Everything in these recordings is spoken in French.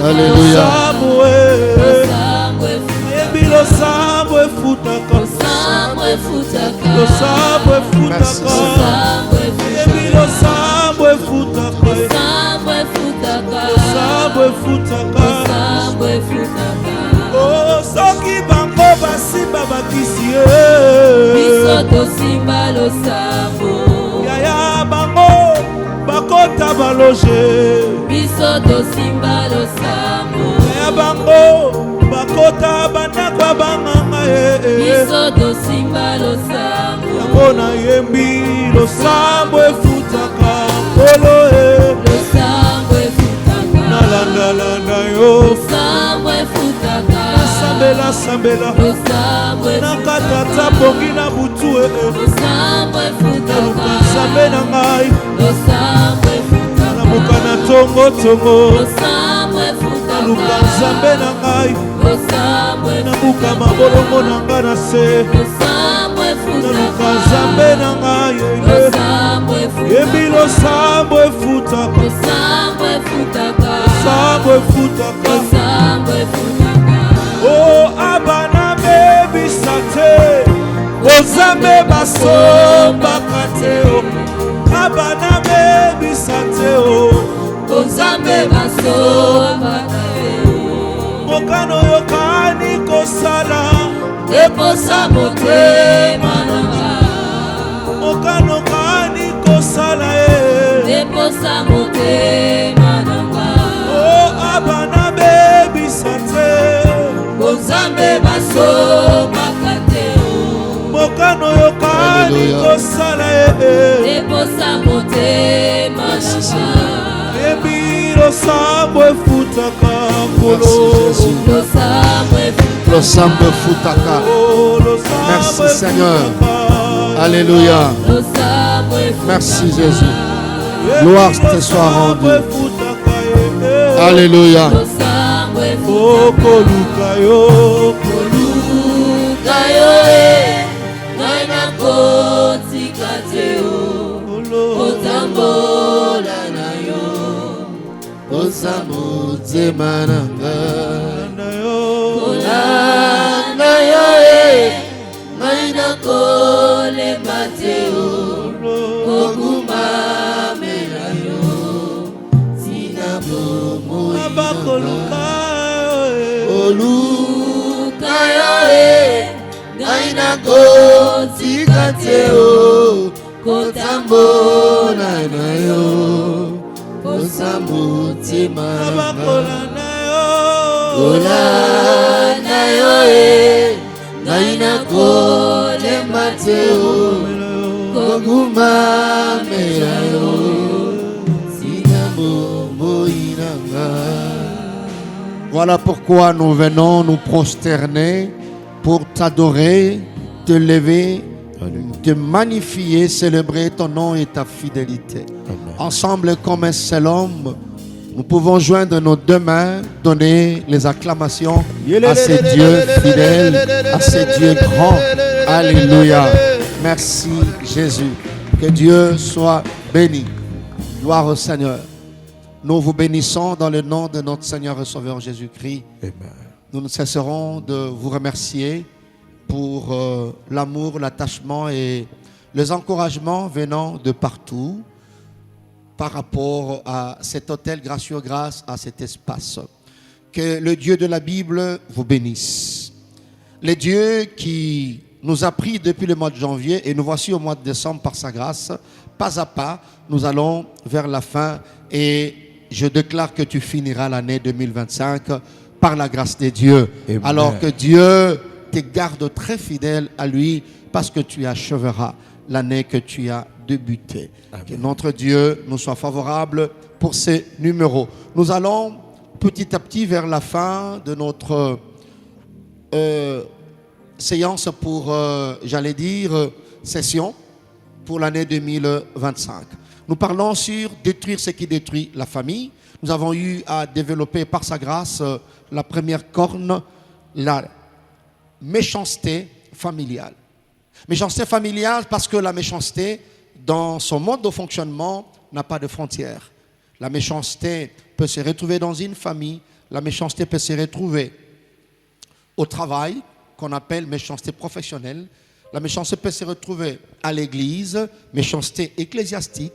Alléluia. Oh, soki bango basimba bakisie biso tosimba losambo yaya bango bakota baloge biso tosimba losambo yaya bango bakota bandako banganga biso tosimba losambo yango nayembi losambo efutaka nkolo losambo efutaka nalandalanda yo losambo efutaka sambela sambela losambo nakatata bongi na butu losambo efutaka nsambe na ngai losambo efutaka namuka na tongotongo losambo efutaka naluka nzambe na ngai losambo nabuka mabolongo na ngai na se losambo efutaka naluka nzambe na ngai losambo efutaka yembi losambo efutaka losambo efutaka losambo efutaka losambo efutaka o abana bebisa te ozambe basombaka te o abana bebisa te o ozambe basombaka te mokano yokani kosala eposa motema nanga mokano kani kosala eposa motema nanga o abana bebisa te ozambe basombaka te mokano yokani kosala eposa motema nanga yebi losambo efutaka nkolo Losambo efutaka. Merci Seigneur. Alléluia. Merci Jésus. Gloire te soit rendue. Alléluia. okoluka yo koluka yo ngai nakotika te kotambola na yo Oza motema na kolanda yo ngai nakolemba te kokumamela yo tina bomoi abakoluka oluka yo ngai nakotika te kotambola na yo posa motema abakolanda yo kolanda yo ngai nakolemba te kokumamela yo sina bomoi na ngai. Voilà pourquoi nous venons nous prosterner pour t'adorer, te lever, te magnifier, célébrer ton nom et ta fidélité. Amen. Ensemble, comme un seul homme, nous pouvons joindre nos deux mains, donner les acclamations à ces dieux fidèles, à ces dieux grands. Alléluia. Merci Jésus. Que Dieu soit béni. Gloire au Seigneur. Nous vous bénissons dans le nom de notre Seigneur et Sauveur Jésus-Christ. Amen. Nous ne cesserons de vous remercier pour l'amour, l'attachement et les encouragements venant de partout par rapport à cet hôtel gracieux grâce à cet espace. Que le Dieu de la Bible vous bénisse. Le Dieu qui nous a pris depuis le mois de janvier et nous voici au mois de décembre par sa grâce, pas à pas, nous allons vers la fin et je déclare que tu finiras l'année 2025 par la grâce de Dieu. Amen. Alors que Dieu te garde très fidèle à lui parce que tu acheveras l'année que tu as débuté. Que notre Dieu nous soit favorable pour ces numéros. Nous allons petit à petit vers la fin de notre séance pour, j'allais dire, session pour l'année 2025. Nous parlons sur détruire ce qui détruit la famille. Nous avons eu à développer par sa grâce la première corne, la méchanceté familiale. Méchanceté familiale parce que la méchanceté, dans son mode de fonctionnement, n'a pas de frontières. La méchanceté peut se retrouver dans une famille, la méchanceté peut se retrouver au travail, qu'on appelle méchanceté professionnelle. La méchanceté peut se retrouver à l'église, méchanceté ecclésiastique.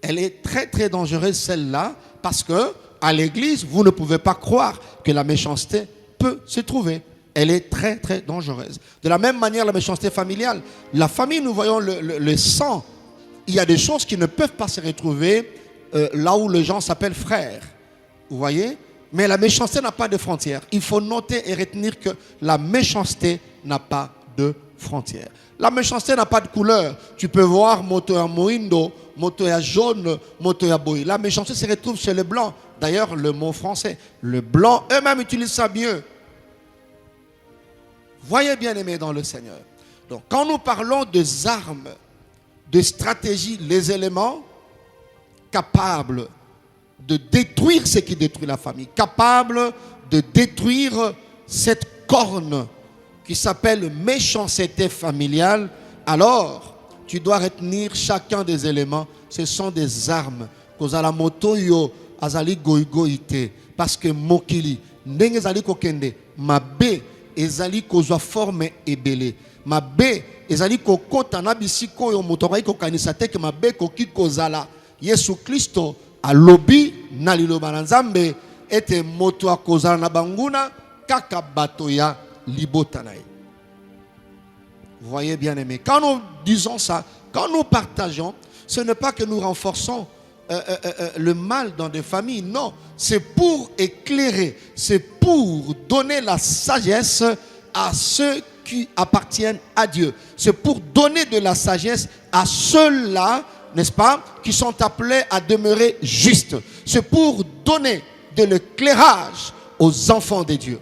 Elle est très très dangereuse celle-là parce que à l'église, vous ne pouvez pas croire que la méchanceté peut se trouver. Elle est très très dangereuse. De la même manière, la méchanceté familiale. La famille, nous voyons le sang. Il y a des choses qui ne peuvent pas se retrouver là où les gens s'appellent frères. Vous voyez? Mais la méchanceté n'a pas de frontières. Il faut noter et retenir que la méchanceté n'a pas de frontières. La méchanceté n'a pas de couleur. Tu peux voir moto à moindo, moto à jaune, moto à boy. La méchanceté se retrouve chez les blancs. D'ailleurs, le mot français, le blanc, eux-mêmes utilisent ça mieux. Voyez bien aimés dans le Seigneur. Donc, quand nous parlons des armes, de stratégies, les éléments capables de détruire ce qui détruit la famille, capables de détruire cette corne qui s'appelle méchanceté familiale, alors tu dois retenir chacun des éléments. Ce sont des armes. Kozala moto yo azali goigoite parce que mokili ndenge ezali kokende mabe ezali kozwa forme ebele. Mabe ezali kokota na bisiko yo moto akoki kokanisa te ke mabe koki kozala. Yesu Kristo alobi na liloba na Nzambe ete moto akozala na banguna kaka bato ya libota na ye. Voyez bien aimé, quand nous disons ça, quand nous partageons, ce n'est pas que nous renforçons le mal dans des familles, non, c'est pour éclairer, c'est pour donner la sagesse à ceux qui appartiennent à Dieu. C'est pour donner de la sagesse à ceux-là, n'est-ce pas, qui sont appelés à demeurer justes. C'est pour donner de l'éclairage aux enfants de Dieu.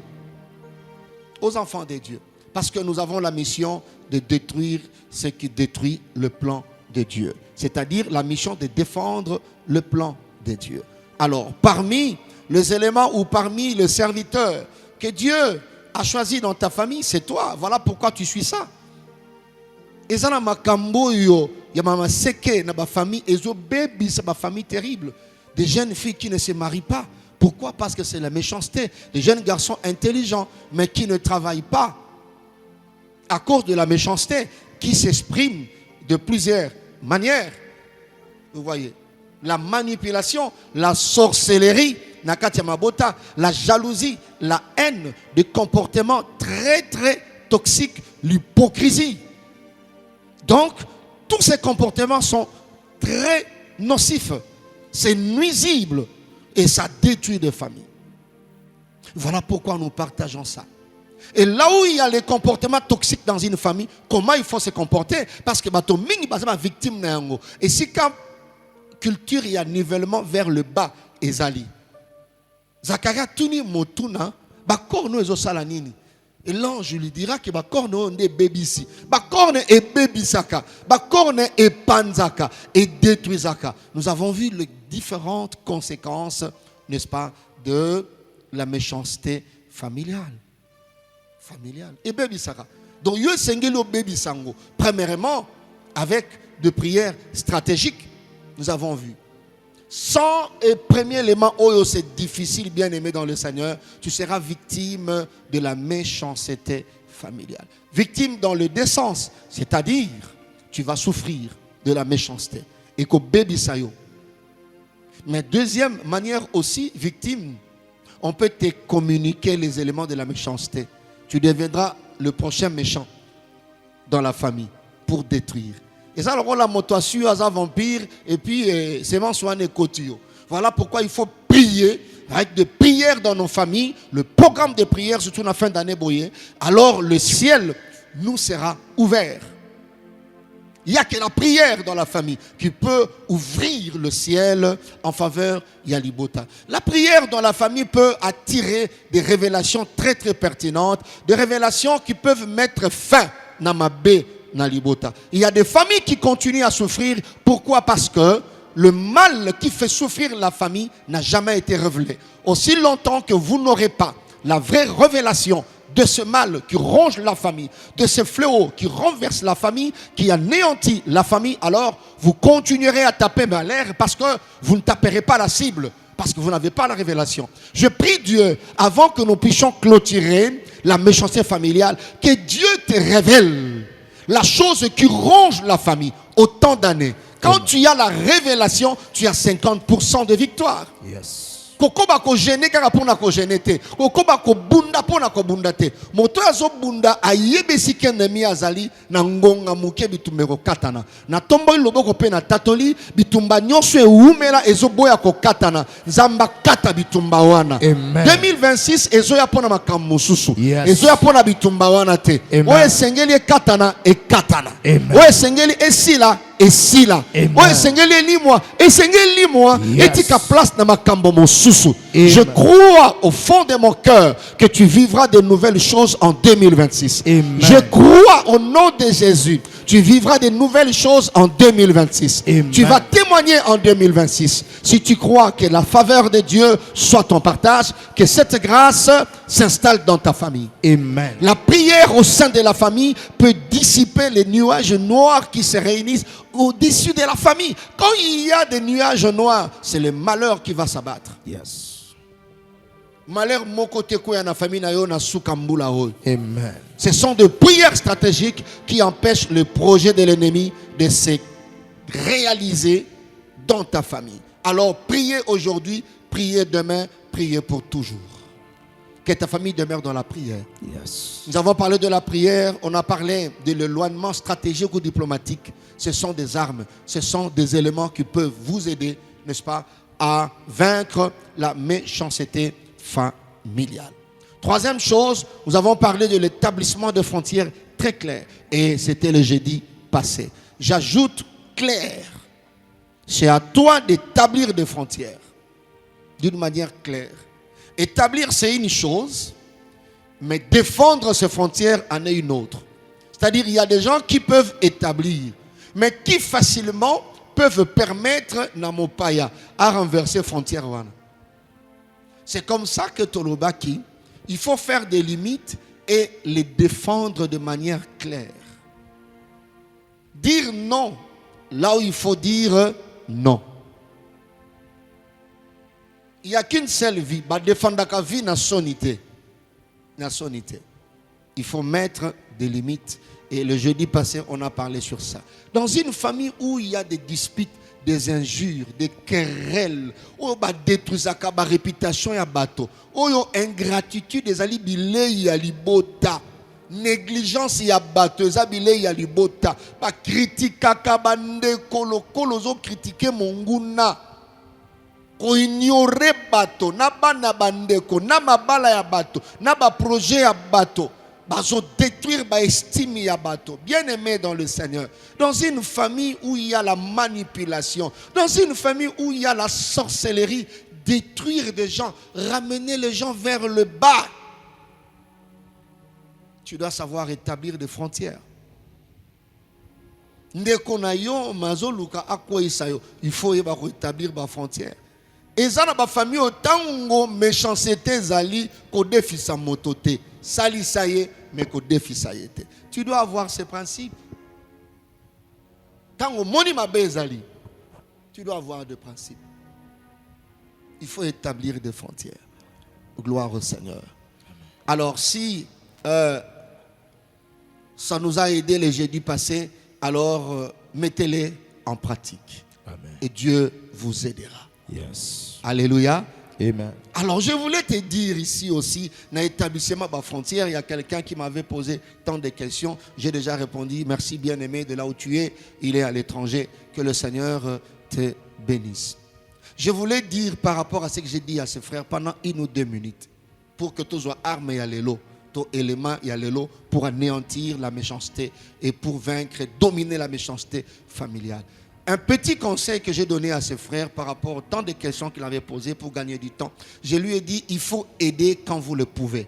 Aux enfants de Dieu. Parce que nous avons la mission de détruire ce qui détruit le plan de Dieu. C'est-à-dire la mission de défendre le plan de Dieu. Alors, parmi les éléments ou parmi les serviteurs que Dieu a choisi dans ta famille, c'est toi. Voilà pourquoi tu suis ça. Ezana makambo yo ya mama seke na ba famille ezo baby c'est ba famille terrible. Des jeunes filles qui ne se marient pas. Pourquoi? Parce que c'est la méchanceté. Des jeunes garçons intelligents mais qui ne travaillent pas à cause de la méchanceté qui s'exprime de plusieurs manières. Vous voyez, la manipulation, la sorcellerie, Nakati Mabota, la jalousie, la haine, des comportements très très toxiques, l'hypocrisie. Donc, tous ces comportements sont très nocifs, c'est nuisible et ça détruit des familles. Voilà pourquoi nous partageons ça. Et là où il y a les comportements toxiques dans une famille, comment il faut se comporter? Parce que bato mingi bazama victime na yango. Et si quand culture il y a nivellement vers le bas ezali. Zakaria tuni motuna ba korno ezo sala nini? Et l'ange lui dira que ba korno nde bebisi. Ba korno e bebisaka, ba korno e panzaka et détruisaka. Nous avons vu les différentes conséquences, n'est-ce pas, de la méchanceté familiale. Et baby Sarah. Donc, yo sengelo baby sango. Premièrement, avec des prières stratégiques, nous avons vu. Sans et premier élément, oh, c'est difficile, bien aimé dans le Seigneur, tu seras victime de la méchanceté familiale. Victime dans le décence, c'est-à-dire, tu vas souffrir de la méchanceté. Et qu'au baby sayo. Mais deuxième manière aussi, victime, on peut te communiquer les éléments de la méchanceté. Tu deviendras le prochain méchant dans la famille pour détruire. Et ça, alors, la motoissu, un vampire, et puis, c'est mensuane kotio. Voilà pourquoi il faut prier avec des prières dans nos familles, le programme de prière, surtout la fin d'année, alors le ciel nous sera ouvert. Il n'y a que la prière dans la famille qui peut ouvrir le ciel en faveur Yalibota. La prière dans la famille peut attirer des révélations très très pertinentes, des révélations qui peuvent mettre fin à ma baie Nalibota. Il y a des familles qui continuent à souffrir. Pourquoi? Parce que le mal qui fait souffrir la famille n'a jamais été révélé. Aussi longtemps que vous n'aurez pas la vraie révélation de ce mal qui ronge la famille, de ce fléau qui renverse la famille, qui anéantit la famille, alors vous continuerez à taper à l'air parce que vous ne taperez pas la cible, parce que vous n'avez pas la révélation. Je prie Dieu, avant que nous puissions clôturer la méchanceté familiale, que Dieu te révèle la chose qui ronge la famille autant d'années. Quand tu as la révélation, tu as 50% de victoire. Yes. Kokoba ko gêner kaka pona ko gêner te. Kokoba ko bunda pona ko bunda te. Moto azo bunda ayebesi kenemi azali na ngonga muke bitumbe ko katana. Na tombo loboko pe na tatoli bitumba nyonso eumela ezoboya ko katana. Nzamba kata bitumba wana. Amen. 2026 ezoya pona makambo mususu. Yes. Ezoya pona bitumba wana te. Oye sengeli katana e katana. Oye sengeli esila esila. Oye sengeli elimwa esengeli limwa etika place na makambo mususu. Je crois au fond de mon cœur que tu vivras de nouvelles choses en 2026. Amen. Je crois au nom de Jésus. Tu vivras de nouvelles choses en 2026. Amen. Tu vas témoigner en 2026. Si tu crois que la faveur de Dieu soit ton partage, que cette grâce s'installe dans ta famille. Amen. La prière au sein de la famille peut dissiper les nuages noirs qui se réunissent au-dessus de la famille. Quand il y a des nuages noirs, c'est le malheur qui va s'abattre. Yes. Malheur mon côté quoi na famille na yo na sukambula ho. Amen. Ce sont des prières stratégiques qui empêchent le projet de l'ennemi de se réaliser dans ta famille. Alors priez aujourd'hui, priez demain, priez pour toujours. Que ta famille demeure dans la prière. Yes. Nous avons parlé de la prière, on a parlé de l'éloignement stratégique ou diplomatique. Ce sont des armes, ce sont des éléments qui peuvent vous aider, n'est-ce pas, à vaincre la méchanceté familiale. Troisième chose, nous avons parlé de l'établissement de frontières très claires. Et c'était le jeudi passé. J'ajoute clair. C'est à toi d'établir des frontières d'une manière claire. Établir, c'est une chose, mais défendre ces frontières en est une autre. C'est-à-dire, il y a des gens qui peuvent établir, mais qui facilement peuvent permettre Namopaya à renverser frontières. C'est comme ça que Tolobaki, il faut faire des limites et les défendre de manière claire. Dire non là où il faut dire non. Il n'y a qu'une seule vie. Défendre la vie na sonité. Il faut mettre des limites. Et le jeudi passé, on a parlé sur ça. Dans une famille où il y a des disputes, des injures, des querelles, où on détruit la réputation et bateau, où il y a ingratitude, des alibile y a libota, négligence y a bateau, zabile y a libota, ba critique kabande kolo zo critiquer monguna. Ko ignorer bateau, na bana bandeko, na mabala ya bateau, na ba projet ya bateau. Bazo détruire ba estime ya bateau. Bien-aimé dans le Seigneur, dans une famille où il y a la manipulation, dans une famille où il y a la sorcellerie, détruire des gens, ramener les gens vers le bas, tu dois savoir établir des frontières. Ndeko na yo mazoluka akwa isayo, il faut établir des frontières. Et ça na ba famille autant méchanceté zali ko défisa mototé, sali saye mais ko défisa yete. Tu dois avoir ces principes. Tango moni mabe zali, tu dois avoir des principes. Il faut établir des frontières. Gloire au Seigneur. Alors si ça nous a aidé les jeudis passés, alors mettez-les en pratique. Amen. Et Dieu vous aidera. Yes. Alléluia. Amen. Alors je voulais te dire ici aussi, dans l'établissement de la frontière, il y a quelqu'un qui m'avait posé tant de questions. J'ai déjà répondu, merci bien-aimé de là où tu es. Il est à l'étranger. Que le Seigneur te bénisse. Je voulais dire par rapport à ce que j'ai dit à ce frère pendant 1 ou 2 minutes, pour que tout soit arme et allélo, tout élément et allélo, pour anéantir la méchanceté et pour vaincre et dominer la méchanceté familiale. Un petit conseil que j'ai donné à ce frère par rapport au tant de questions qu'il avait posées pour gagner du temps. Je lui ai dit, il faut aider quand vous le pouvez.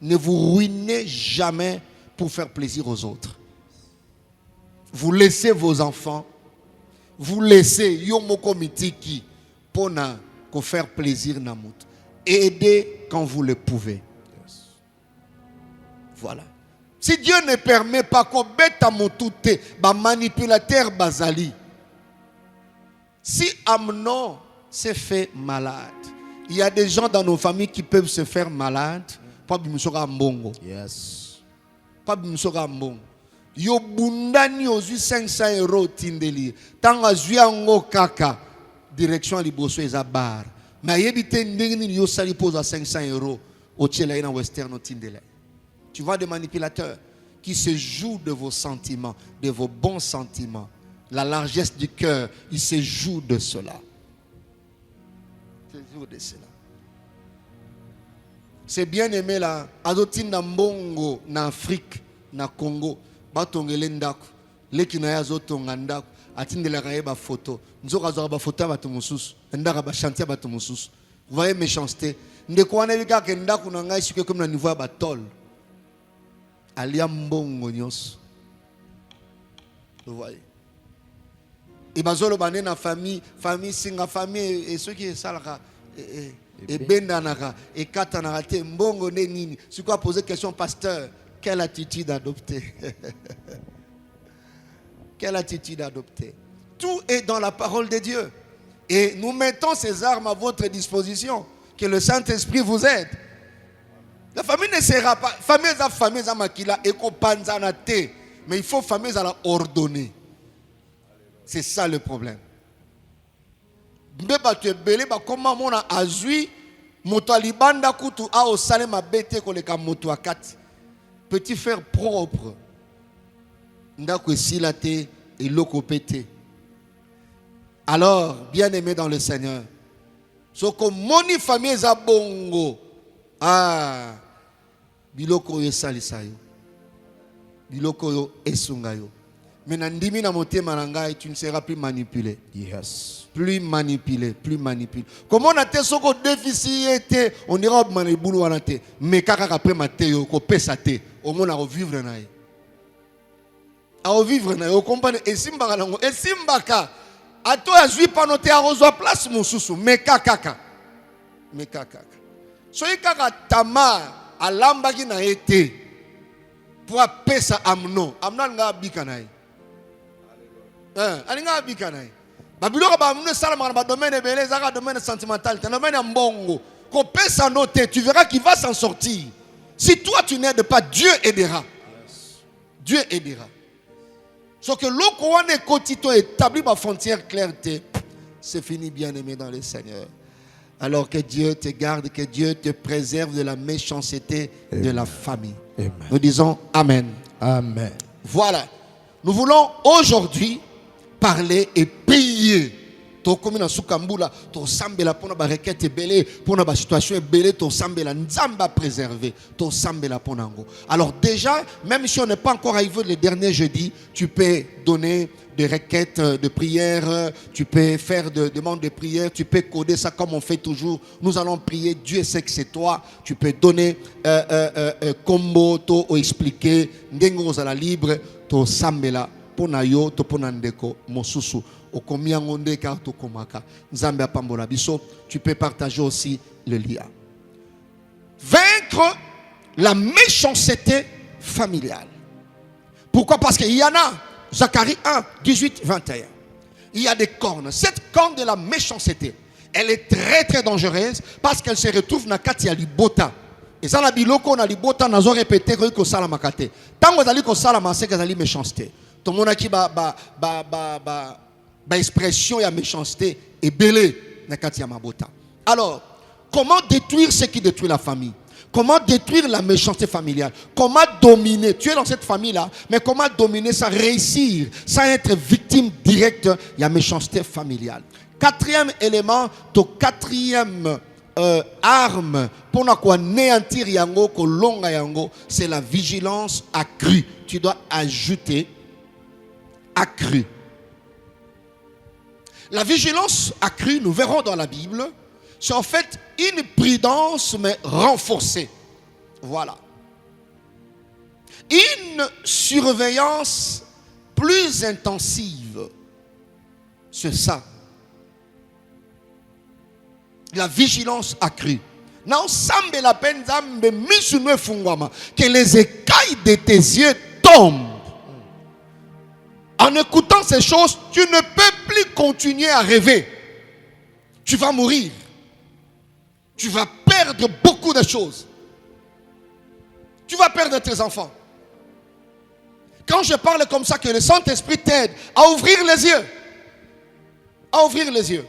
Ne vous ruinez jamais pour faire plaisir aux autres. Vous laissez vos enfants, vous laissez Yomoko Mitiki pour faire plaisir Namout. Aidez quand vous le pouvez. Voilà. Si Dieu ne permet pas qu'on bête à motute, manipulateur bazali. Si Amnon s'est fait malade, il y a des gens dans nos familles qui peuvent se faire malades. Pas bimsora mbongo. Yes. Pas bimsora mbongo. Yo bundani ozu 500 € tindeli. Tanga zuyango kaka. Direction liboso ezabar. Mais yebite ndengini yo sali pose à 500 € au tchela ina western au tindele. Tu vois des manipulateurs qui se jouent de vos sentiments, de vos bons sentiments. La largesse du cœur, ils se jouent de cela. Ils se jouent de cela. C'est bien aimé là. Azotinda mbongo na Afrique, na Congo. Batongele ndako. Leki na yazotonga ndako. Atindela kaye ba photo. Nzoka zo ba photo ba tumususu. Ndaka ba chantier ba tumususu. Vous voyez méchanceté. Ndeko wana bika ke ndako na ngai sike comme na niveau ba tol. Alia mbongo nyos. Vous voyez. Et bazolo bané na famille singa famille et ceux qui salaka et bendanaka et katanaka te mbongo ne nini. C'est quoi poser question pasteur, quelle attitude adopter? Quelle attitude adopter? Tout est dans la parole de Dieu. Et nous mettons ces armes à votre disposition. Que le Saint-Esprit vous aide. La famille ne sera pas. Famille za makila eko panzana te. Mais il faut famille za la ordonner. C'est ça le problème. Mbeba tu belé ba comment mona azui moto alibanda kutu a o salema bete ko leka moto akati. Petit frère propre. Ndako silate et loko pété. Alors, bien-aimé dans le Seigneur, so ko moni famille za bongo. Ah, biloko yo salisayo. Biloko yo esungayo. Mais nandimi na motema na ngai, tu ne seras plus manipulé. Yes. Plus manipulé, plus manipulé. Comment on a été soko déficit, on ira au manibulu wanate. Mais kaka après mateo ko pesa te, au moins à revivre na ye. À revivre na ye, vous comprenez? Et simbaka nango, et simbaka. A toi azui pa noté a rezo place mususu, mais kaka. Mais kaka. Soyi kaka tama alambaki na été pour pesa Amnon. Amnon nga bika na ye. Alinga bika na ye. Babiloko ba Amnon salama ba domaine belé, zaka domaine sentimental, domaine mbongo. Ko pesa noté, tu verras qu'il va s'en sortir. Si toi tu n'aides pas, Dieu aidera. Dieu aidera. Sauf que l'eau qu'on est quotidien établi ma frontière clarté, c'est fini, bien-aimé dans le Seigneur. Alors que Dieu te garde, que Dieu te préserve de la méchanceté de la famille. Amen. Nous disons Amen. Amen. Voilà. Nous voulons aujourd'hui parler et prier. Tokomi na sukambula, to sambela pona ba requête belé, pona ba situation belé, to sambela nzamba préserver, to sambela ponango. Alors déjà, même si on n'est pas encore arrivé le dernier jeudi, tu peux donner des requêtes de prière, tu peux faire des demandes de prière, tu peux coder ça comme on fait toujours. Nous allons prier, Dieu sait que c'est toi. Tu peux donner combo, to expliquer, ndengo za la libre, to sambela pona yo, to pona ndeko mosusu. Tu peux partager aussi le lien. Vaincre la méchanceté familiale. Pourquoi? Parce qu'il y en a. Zacharie 1, 18, 21. Il y a des cornes. Cette corne de la méchanceté, elle est très très dangereuse parce qu'elle se retrouve dans Katia Libota. Et ça, la biloko, na libota, n'a pas répété que ça la makate. Tant que vous allez que ça la masse, que ça la méchanceté. Tout le monde a qui expression et méchanceté et belé na Katia Mabota. Alors, comment détruire ce qui détruit la famille? Comment détruire la méchanceté familiale? Comment dominer? Tu es dans cette famille-là, mais comment dominer sans réussir, sans être victime directe de la méchanceté familiale? Quatrième élément, ton quatrième arme pour anéantir yango, kolonga yango, c'est la vigilance accrue. Tu dois ajouter accrue. La vigilance accrue, nous verrons dans la Bible, c'est en fait une prudence mais renforcée. Voilà. Une surveillance plus intensive. C'est ça. La vigilance accrue. Que les écailles de tes yeux tombent. En écoutant ces choses, tu ne peux plus continuer à rêver. Tu vas mourir. Tu vas perdre beaucoup de choses. Tu vas perdre tes enfants. Quand je parle comme ça, que le Saint-Esprit t'aide à ouvrir les yeux. À ouvrir les yeux.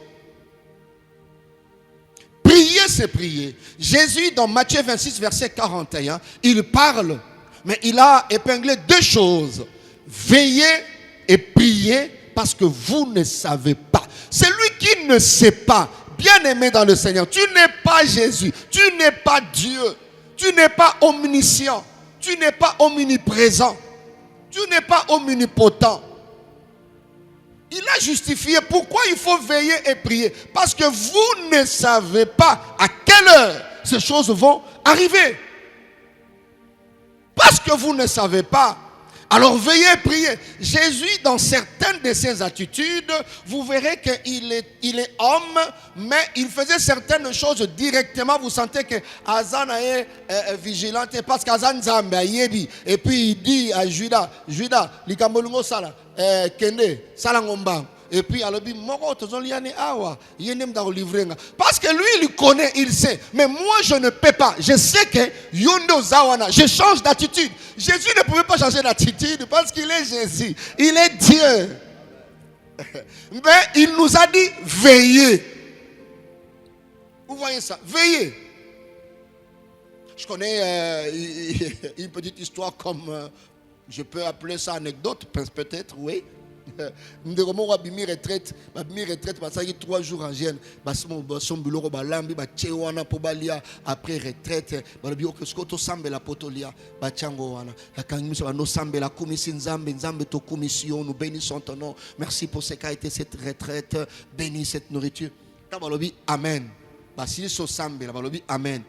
Prier, c'est prier. Jésus, dans Matthieu 26, verset 41, il parle, mais il a épinglé deux choses. Veillez et priez parce que vous ne savez pas. Celui qui ne sait pas, bien aimé dans le Seigneur, tu n'es pas Jésus, tu n'es pas Dieu, tu n'es pas omniscient, tu n'es pas omniprésent, tu n'es pas omnipotent. Il a justifié pourquoi il faut veiller et prier. Parce que vous ne savez pas à quelle heure ces choses vont arriver. Parce que vous ne savez pas. Alors veillez et priez. Jésus, dans certaines de ses attitudes, vous verrez qu'il est homme, mais il faisait certaines choses directement. Vous sentez que Azan est vigilant parce qu'Azan Zambe yebi. Et puis il dit à Judas, likambolungo sala, kende, salangomba. Et puis alors parce que lui il connaît, il sait. Mais moi je ne peux pas. Je sais que Yondo Zawana, je change d'attitude. Jésus ne pouvait pas changer d'attitude parce qu'il est Jésus. Il est Dieu. Mais il nous a dit veillez. Vous voyez ça? Veillez. Je connais une petite histoire comme je peux appeler ça anecdote, peut-être, oui. Nous avons une retraite, parce que 3 jours en Gênes, après retraite, nous bénissons ton nom. Merci pour ce qu'a été cette retraite. Bénis cette nourriture. Amen. Amen.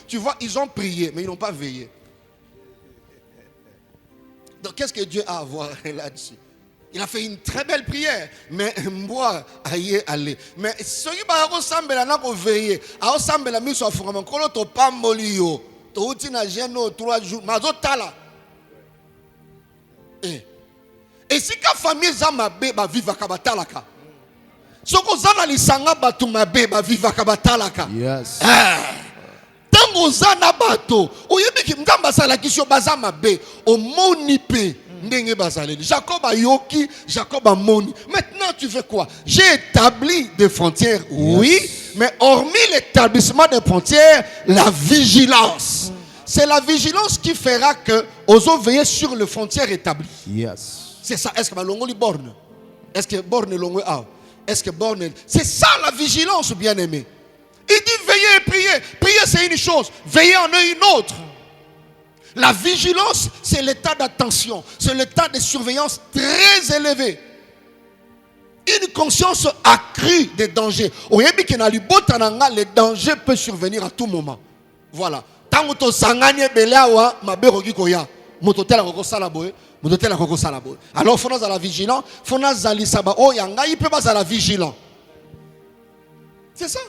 Tu vois, ils ont prié, mais ils n'ont pas veillé. Donc, qu'est-ce que Dieu a à voir là-dessus? Il a fait une très belle prière, mais moi, aïe, allez. Mais ce qui va ressembler à nous veiller, à ressembler à nous, soit vraiment, quand on ne pas molio, tu as dit, 3 jours, mais tala. Et si la famille Zamabe va vivre à Kabatalaka. Soko zana lisanga batu mabe ba viva kabatalaka. Yes. Tango zana bato oyebiki mtamba sala kisho baza mabe omoni pe ndenge bazaleli. Jacob a yoki, Jacob a moni. Maintenant tu fais quoi? J'ai établi des frontières, oui, mais hormis l'établissement des frontières, la vigilance. C'est la vigilance qui fera que osons veiller sur les frontières établies. Yes. C'est ça. Est-ce que malongo li borne? Est-ce que borne longue a? Est-ce que borne? C'est ça la vigilance, bien-aimé. Il dit veillez et priez. Prier c'est une chose, veiller en est une autre. La vigilance c'est l'état d'attention, c'est l'état de surveillance très élevé. Une conscience accrue des dangers. Les dangers peuvent survenir à tout moment. Voilà. Tant que sanganye belawa maberogi koya. Mototela koko salaboe. Alors, il faut être vigilant. Il faut être vigilant. C'est ça.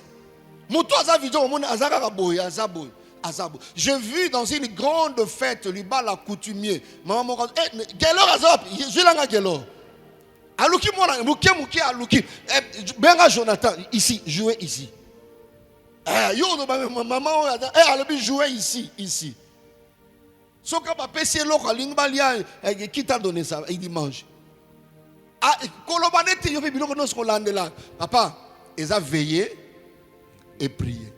J'ai vu dans une grande fête, le bal à coutumier. Maman m'a dit, Benga Jonathan, ici, jouez ici. Maman, elle jouer ici. Qui t'a donné ça? Il dit mange. Papa, ils ont veillé et prié.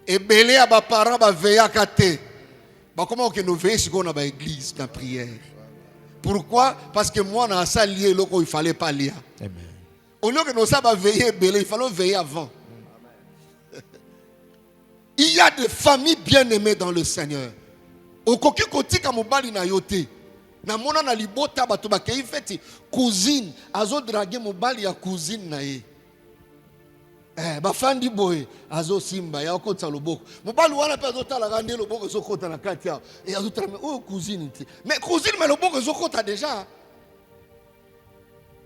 Et belé à mes parents veillé à kate. Bah, comment que nous veillons sur dans l'église, dans la prière? Pourquoi? Parce que moi, dans ça lié, il ne fallait pas lire. Amen. Au lieu que nous savions veiller, il fallait veiller avant. Il y a des familles bien-aimées dans le Seigneur. Au côté comme mobali na yote. Na mona na libota bato ba kei feti cousine azo draguer mobali ya cousine na ye. Ba fandi boy azo simba ya okota loboko. Mobali wana pe azo tala gande loboko zo kota na kati ya. Et azo tala oh cousine ti. Mais cousine mais loboko zo kota déjà.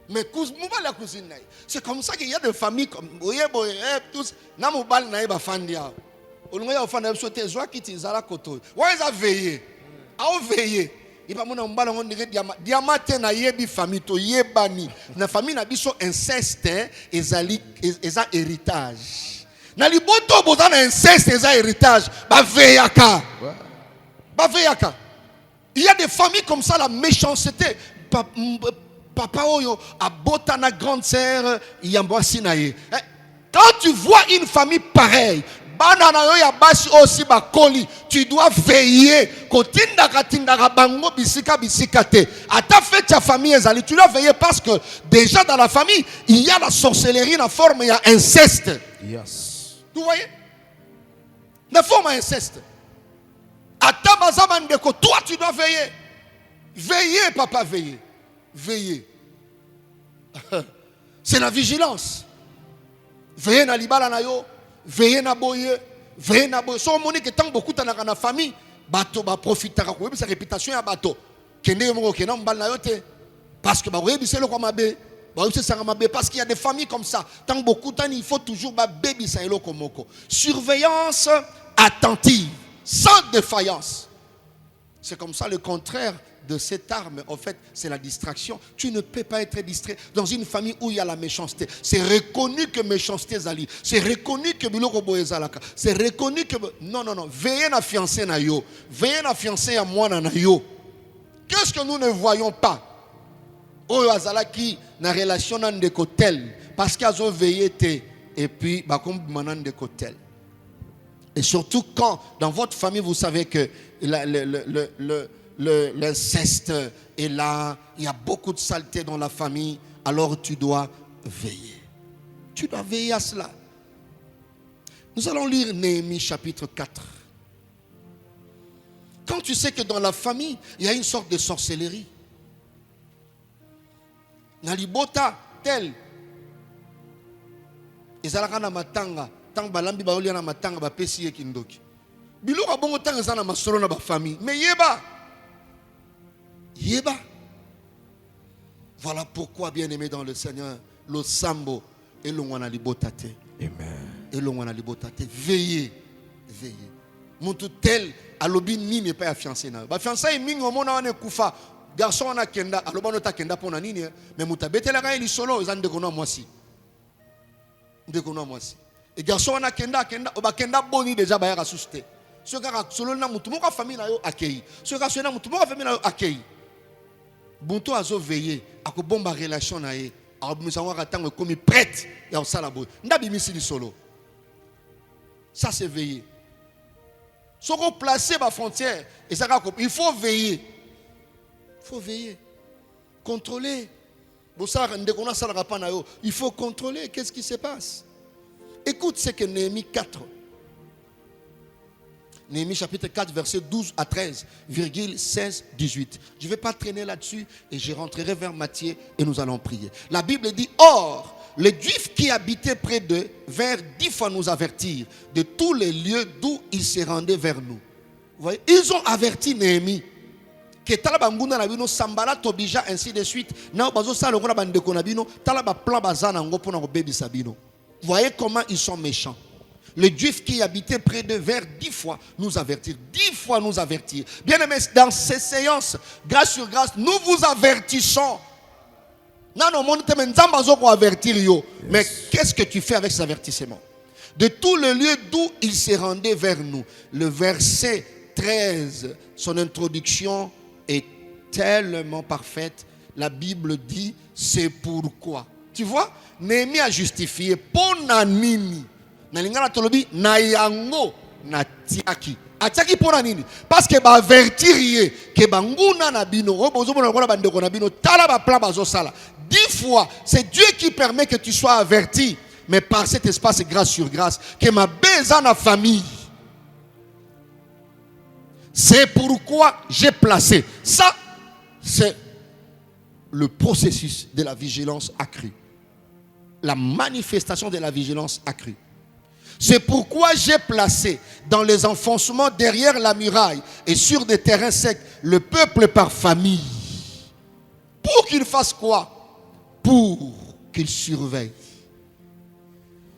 Mais mobali ya cousine na ye. C'est comme ça qu'il y a des familles comme boye boy tous na mobali na ye ba fandi ya. Olunga ofana sote zwa kiti zala koto. Wa eza veiller. A veiller. Il va mona mbala ngo ndike diamate na yebi famille to yebani. Na famille na biso inceste ezali eza héritage. Na liboto bozana inceste eza héritage. Ba veyaka. Ba veyaka. Il y a des familles comme ça la méchanceté. Papa oyo abota na grande sœur yambwasi na ye. Quand tu vois une famille pareille, tu dois veiller. Ta famille, tu dois veiller parce que déjà dans la famille, il y a la sorcellerie, la forme, il y a inceste. Yes. Vous voyez? La forme inceste. Toi, tu dois veiller. Veillez, papa, veillez. Veillez. C'est la vigilance. Veillez na libala na yo. Veillez na boye, veillez na boye. So moni que tant beaucoup na na famille, bato ba profitera ko sa réputation ya bato. Kende mo ke na mbal na yote. Parce que ba webi c'est le kwa mabe. Ba webi c'est mabe parce qu'il y a des familles comme ça. Tant beaucoup tant il faut toujours ba baby sa elo komoko. Surveillance attentive, sans défaillance. C'est comme ça le contraire de cette arme, en fait, c'est la distraction. Tu ne peux pas être distrait dans une famille où il y a la méchanceté. C'est reconnu que méchanceté zali. C'est reconnu que biloko boezalaka. C'est reconnu que non. Veillez na fiancé na yo. Veillez na fiancé à moi na yo. Qu'est-ce que nous ne voyons pas? Oyo azalaki na relation nan de kotel parce qu'ils ont veillé te et puis bakom manan de kotel. Et surtout quand dans votre famille vous savez que l'inceste est là, il y a beaucoup de saleté dans la famille, alors tu dois veiller. Tu dois veiller à cela. Nous allons lire Néhémie chapitre 4. Quand tu sais que dans la famille, il y a une sorte de sorcellerie. Nalibota tel. Ezalaka na matanga, tang balambi baolia na matanga ba pesi ye kindoki. Biloko bongo tanga sana masolo na ba famille. Mais Yeba. Voilà pourquoi, bien-aimé dans le Seigneur, le sambo et le wana libotate. Amen. Et le wana libotate. Veillez. Montu tel alobi ni n'est pas fiancé na. Ba fiancé mingi omona wana kufa. Garçon wana kenda aloba no ta kenda pona nini mais mutabetela ka eli solo ezande kono mwasi. Ndekono mwasi. Et garçon wana kenda oba kenda boni déjà ba ya susté. Ce gars solo na mutu moko famille na yo accueilli. Ce gars solo na mutu moko famille na yo accueilli. Bunto azo veiller à ko bomba relation na ye. A musango katango komi prête ya osala boy. Ndabi misili solo. Ça c'est veiller. Soko placer ma frontière et ça il faut veiller. Il faut veiller. Contrôler. Il faut contrôler qu'est-ce qui se passe. Écoute ce que Néhémie 4. Néhémie chapitre 4, verset 12 à 13, 16, 18. Je ne vais pas traîner là-dessus et je rentrerai vers Matthieu et nous allons prier. La Bible dit, or, les Juifs qui habitaient près d'eux vinrent 10 fois nous avertir de tous les lieux d'où ils se rendaient vers nous. Vous voyez, ils ont averti Néhémie. Que talabanguna na bino sambala tobija ainsi de suite. Na bazo sa lokona bandeko na bino talaba plan bazana ngopo na bebi sabino. Voyez comment ils sont méchants. Les Juifs qui habitaient près de vers 10 fois nous avertir. 10 fois nous avertir. Bien aimés, dans ces séances, grâce sur grâce, nous vous avertissons. Mais qu'est-ce que tu fais avec ces avertissements? De tous les lieux d'où ils se rendaient vers nous. Le verset 13, son introduction est tellement parfaite. La Bible dit, c'est pourquoi. Tu vois, Néhémie a justifié. Ponanini. Nalingana tolobi na yango na tiaki. Atiaki pona nini? Parce que ba avertir yé que banguna na bino, obozo bona kola bandeko na bino, tala ba plan bazo sala. 10 fois, c'est Dieu qui permet que tu sois averti, mais par cet espace grâce sur grâce, que ma besoin na famille. C'est pourquoi j'ai placé. Ça, c'est le processus de la vigilance accrue. La manifestation de la vigilance accrue. C'est pourquoi j'ai placé dans les enfoncements derrière la muraille et sur des terrains secs le peuple par famille. Pour qu'il fasse quoi? Pour qu'il surveille.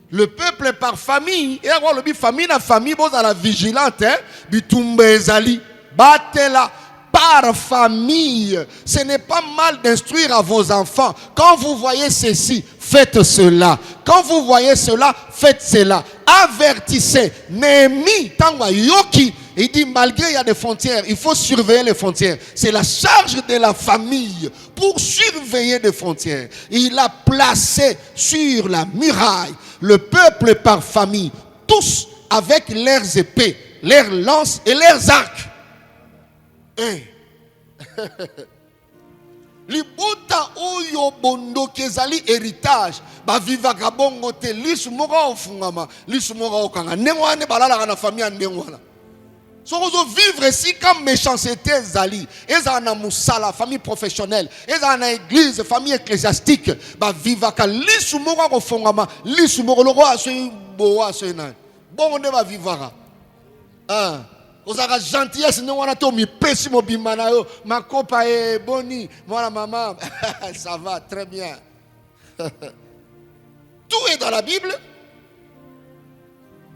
Le peuple par famille, et alors le famille na famille, bon à la vigilante, bitumbe ezali, batela par famille. Ce n'est pas mal d'instruire à vos enfants. Quand vous voyez ceci, faites cela. Quand vous voyez cela, faites cela. Avertissez. Néhémie, tangwa yoki, il dit malgré il y a des frontières, il faut surveiller les frontières. C'est la charge de la famille pour surveiller des frontières. Il a placé sur la muraille le peuple par famille, tous avec leurs épées, leurs lances et leurs arcs. Libuta oyo bondo kezali héritage ba vivaka bongo te lisu moko ofungama lisu moko okanga nengwane balala na famille ndengwana so ozo vivre ici comme méchanceté zali eza na musala famille professionnelle eza na église famille ecclésiastique ba vivaka lisu moko ofungama lisu moko loko aso bo aso na bongo nde ba vivaka Osaka gentillesse ne wana to mi pesi mo bimana yo ma copa est boni moi la maman ça va très bien. Tout est dans la Bible.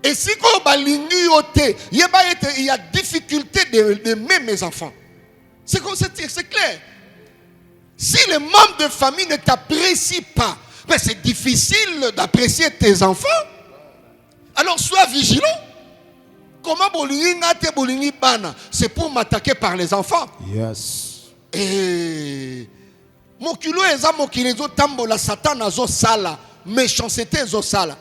Et si ko balingi yote il y a difficulté d'aimer mes enfants. C'est clair. Si les membres de famille ne t'apprécient pas, ben c'est difficile d'apprécier tes enfants. Alors sois vigilant. Comment bolingi bana? C'est pour m'attaquer par les enfants. Yes. Et mokilo eza mokilo zo tambola Satan azo sala méchanceté zo sala.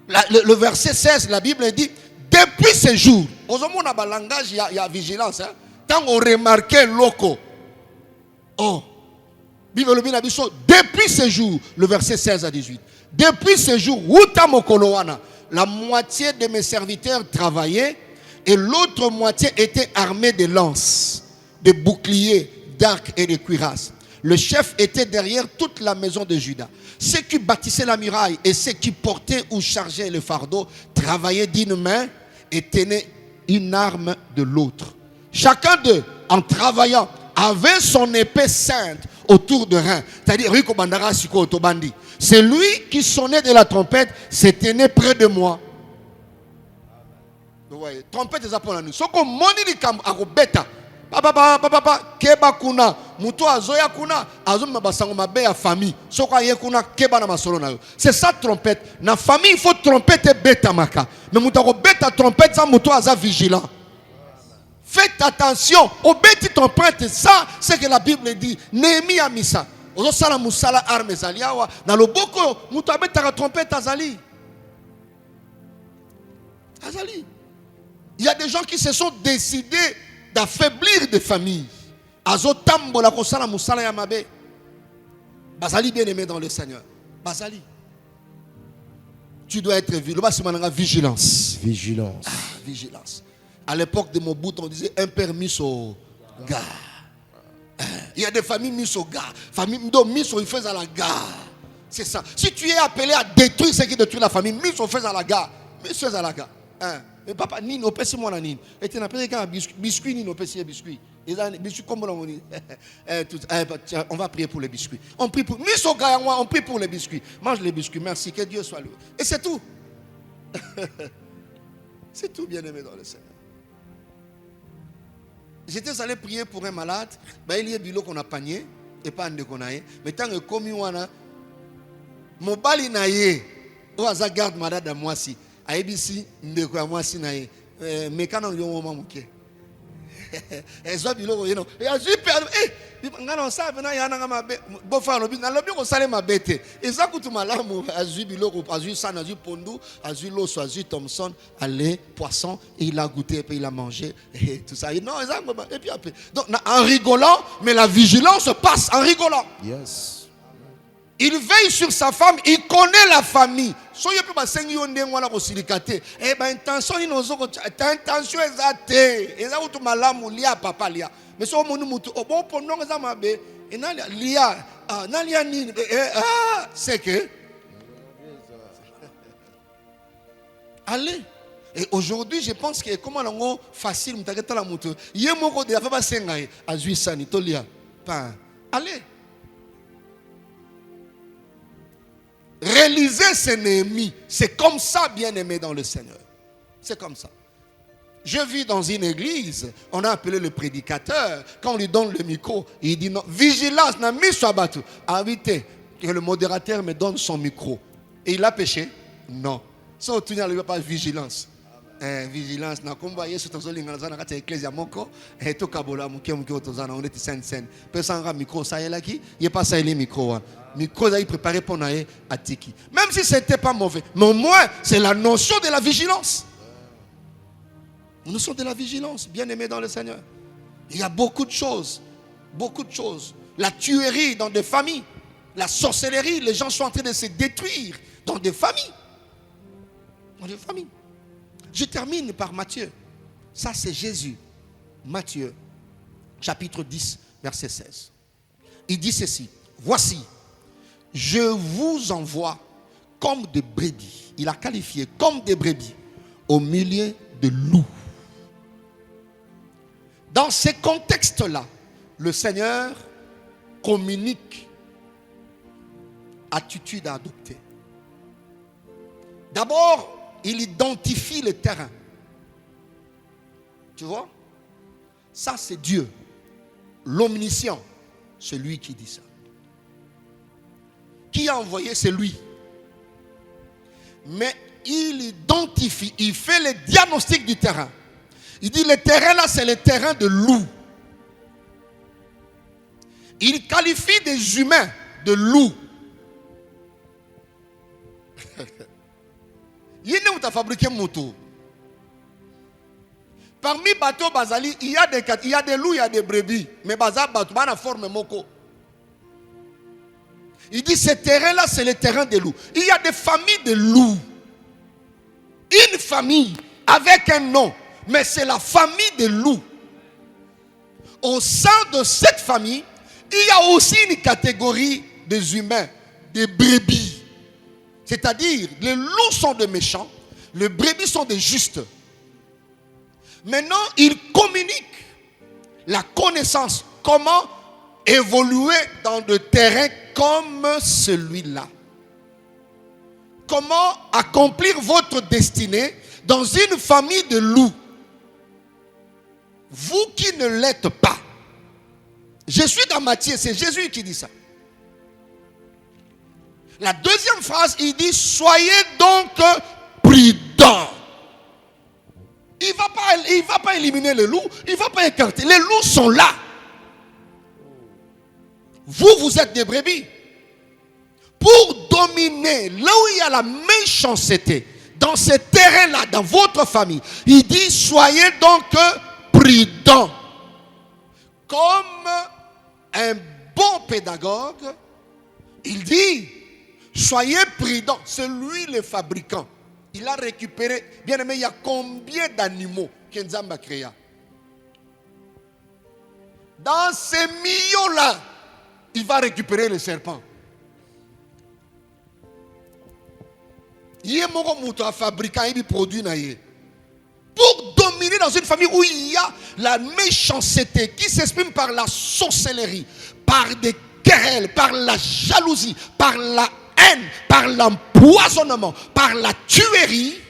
Le verset 16 la Bible dit depuis ce jour. Ozomona ba langage il y a vigilance hein. Tant on remarque loko. Oh. Bible bina biso depuis ce jour le verset 16 à 18. Depuis ce jour uta mokolo wana. La moitié de mes serviteurs travaillaient et l'autre moitié était armée de lances, de boucliers, d'arcs et de cuirasses. Le chef était derrière toute la maison de Juda. Ceux qui bâtissaient la muraille et ceux qui portaient ou chargeaient le fardeau travaillaient d'une main et tenaient une arme de l'autre. Chacun d'eux, en travaillant, avait son épée sainte autour de rein. C'est-à-dire, c'est lui qui sonnait de la trompette, se tenait près de moi. Ouais, trompette est pour nous. Ce qu'on moni li kam akobeta. Papa keba kuna muto azoya kuna azoma basango mabe ya famille. Soko ye kuna keba na masolo na yo. C'est ça trompette. Na famille il faut trompette beta maka. Mais muto akobeta trompette ça muto aza vigilant. Faites attention au bêtis trompette, ça c'est que la Bible dit. Néhémie a mis ça. Ozo sala musala arme zaliawa na loboko muto abeta trompette azali. Azali. Il y a des gens qui se sont décidés d'affaiblir des familles. Azo tambola ko sala musala ya mabe. Bazali bien aimé dans le Seigneur. Bazali. Tu dois être vigilant. Vigilance. Vigilance. Vigilance. À l'époque de Mobutu, on disait un père mis au gars. Il y a des familles mises au gars. Famille mises au feu à la gare. C'est ça. Si tu es appelé à détruire ce qui détruit la famille, mise au feu à la gare. Mise à la gare. Mais papa, ni nos pèses moi la nine. Et tu n'as pas qu'un biscuit, ni nos pèses biscuits. Les biscuits comme on dit. On va prier pour les biscuits. On prie pour. Mise au gars, on prie pour les biscuits. Mange les biscuits. Merci. Que Dieu soit loué. Et c'est tout. C'est tout, bien aimé dans le Seigneur. J'étais allé prier pour un malade, il y a bilo qu'on a panier et pas un qu'on a. Mais tant que comme wana, mon bali naye, ou aza garde malade à moi si, a ebisi ndeko à moi si naye, mais quand on y a un moment manqué, et ça bilo, et a super, ngana sabe na yana ngama bofa lobi na lobi ko sale mabete eza kutu malamu azui biloko azui sana azui pondu azui loso azui Thomson allez poisson et il a goûté et puis il a mangé et tout ça et non et puis après donc en rigolant mais la vigilance passe en rigolant. Yes. Il veille sur sa femme, il connaît la famille. Soyez plus bas, sengi on dengue wala ko silikate. Eh ben intention ni nozo ko intention ezate. Eza utu malamu lia papa lia. Mais so monu mutu obo pono eza mabe. Et na lia na lia ni c'est que allez. Et aujourd'hui, je pense que comment on facile mutaketa la mutu. Ye moko de la fa ba sengai azui sani to lia. Pas. Allez. Réaliser ses ennemis, c'est comme ça, bien-aimé dans le Seigneur. C'est comme ça. Je vis dans une église, on a appelé le prédicateur. Quand on lui donne le micro, il dit non, vigilance, n'a mis sur abattu. Invité, que le modérateur me donne son micro. Et il a péché? Non. Si on ne lui pas vigilance. Vigilance, na kumba yesu tozolinga na kati ecclesia moko to kabola muke otozana on est scène pesanga micro ça est là qui il pas ça les micro micro ça il préparé pour naé atiki même si c'était pas mauvais mais au moins c'est la notion de la vigilance. La notion de la vigilance, bien aimé dans le Seigneur. Il y a beaucoup de choses, la tuerie dans des familles, la sorcellerie, les gens sont en train de se détruire dans des familles. Je termine par Matthieu. Ça, c'est Jésus. Matthieu, chapitre 10, verset 16. Il dit ceci. Voici, je vous envoie comme des brebis. Il a qualifié comme des brebis au milieu de loups. Dans ces contextes-là, le Seigneur communique attitude à adopter. D'abord, il identifie le terrain. Tu vois? Ça, c'est Dieu. L'omniscient. C'est lui qui dit ça. Qui a envoyé? C'est lui. Mais il identifie, il fait le diagnostic du terrain. Il dit le terrain là, c'est le terrain de loup. Il qualifie des humains de loups. Il y a fabriqué moto. Parmi bateaux Bazali, il y a des loups, il y a des brebis. Mais Bazali, bateau, a forme moko. Il dit ce terrain-là, c'est le terrain des loups. Il y a des familles de loups. Une famille avec un nom, mais c'est la famille des loups. Au sein de cette famille, il y a aussi une catégorie des humains, des brebis. C'est-à-dire, les loups sont des méchants, les brebis sont des justes. Maintenant, il communique la connaissance, comment évoluer dans des terrains comme celui-là. Comment accomplir votre destinée dans une famille de loups. Vous qui ne l'êtes pas. Je suis dans Matthieu, c'est Jésus qui dit ça. La deuxième phrase, il dit, soyez donc prudents. Il ne va pas éliminer les loups, il ne va pas écarter. Les loups sont là. Vous êtes des brebis. Pour dominer là où il y a la méchanceté, dans ce terrain-là, dans votre famille, il dit, soyez donc prudents. Comme un bon pédagogue, il dit, soyez prudents. C'est lui le fabricant. Il a récupéré, bien aimé, il y a combien d'animaux qu'Enzamba a créé? Dans ces millions-là, il va récupérer le serpent. Il y a un fabricant qui produit. Pour dominer dans une famille où il y a la méchanceté qui s'exprime par la sorcellerie, par des querelles, par la jalousie, par la haine, par l'empoisonnement, par la tuerie,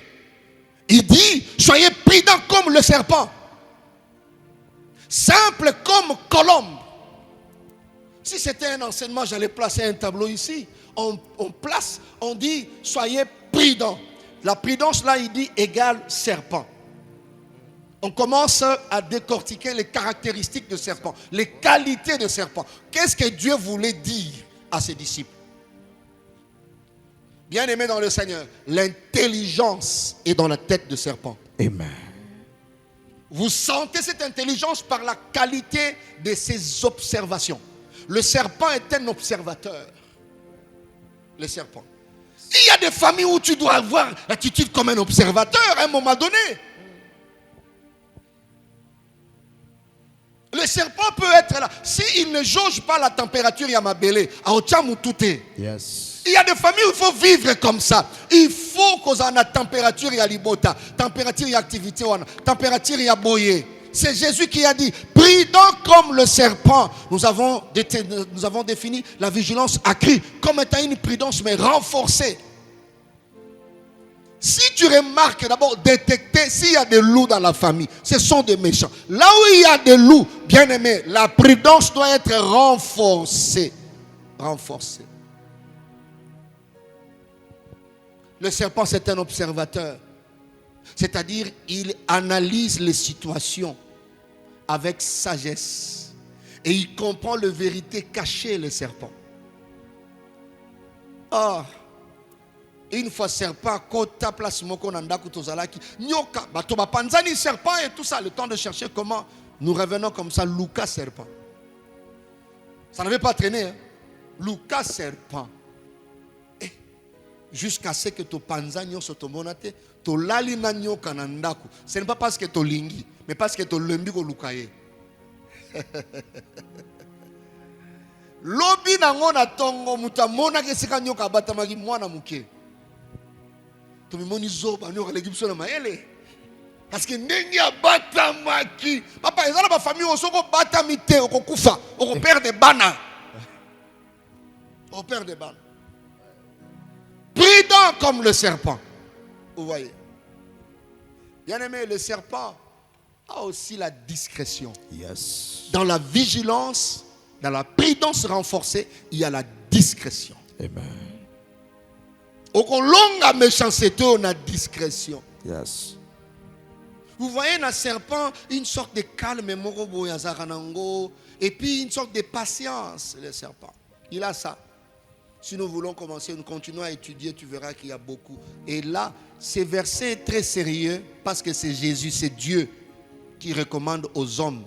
il dit, soyez prudents comme le serpent, simple comme colombe. Si c'était un enseignement, j'allais placer un tableau ici. On place, on dit, soyez prudents. La prudence là, il dit, égale serpent. On commence à décortiquer les caractéristiques de serpent, les qualités de serpent. Qu'est-ce que Dieu voulait dire à ses disciples? Bien-aimés dans le Seigneur, l'intelligence est dans la tête de serpent. Amen. Vous sentez cette intelligence par la qualité de ses observations. Le serpent est un observateur. Le serpent. Il y a des familles où tu dois avoir l'attitude comme un observateur à un moment donné. Le serpent peut être là. S'il ne jauge pas la température, il y a ma belé. Yes. Il y a des familles où il faut vivre comme ça. Il faut qu'on ait la température, il y a libota. Température, il y a activité. Température, il y a boyer. C'est Jésus qui a dit, prudent comme le serpent. Nous avons défini la vigilance accrue comme étant une prudence mais renforcée. Si tu remarques d'abord, détecter s'il y a des loups dans la famille, ce sont des méchants. Là où il y a des loups, bien aimé, la prudence doit être renforcée. Renforcée. Le serpent, c'est un observateur. C'est-à-dire, il analyse les situations avec sagesse. Et il comprend les vérités cachées, le serpent. Ah, une fois serpent, kota place moko nanda kutozalaki, nyoka, batoba panzani serpent et tout ça, le temps de chercher comment nous revenons comme ça, Lucas serpent. Ça n'avait pas traîné, hein? Lucas serpent. Jusqu'à ce que tu panzani sotomonate, to lali na nyoka nandaku. Ce n'est pas parce que tu lingi, mais parce que tu lembi ko lukaye. Lobi nango na tongo mutamona ke sika nyoka batamaki mwana muke. To mimoni zoba nyoka legipso na maele. Parce que ndenge abatamaki. Papa ezala ba famille osoko batamite okokufa, oko perdre bana. Au père des bana. Prudent comme le serpent. Vous voyez. Bien aimé, le serpent a aussi la discrétion. Yes. Dans la vigilance, dans la prudence renforcée, il y a la discrétion. Amen. Au longa méchanceté, on a discrétion. Yes. Vous voyez dans le serpent une sorte de calme, et puis une sorte de patience, le serpent. Il a ça. Si nous voulons commencer, nous continuons à étudier, tu verras qu'il y a beaucoup. Et là, ces versets très sérieux, parce que c'est Jésus, c'est Dieu qui recommande aux hommes.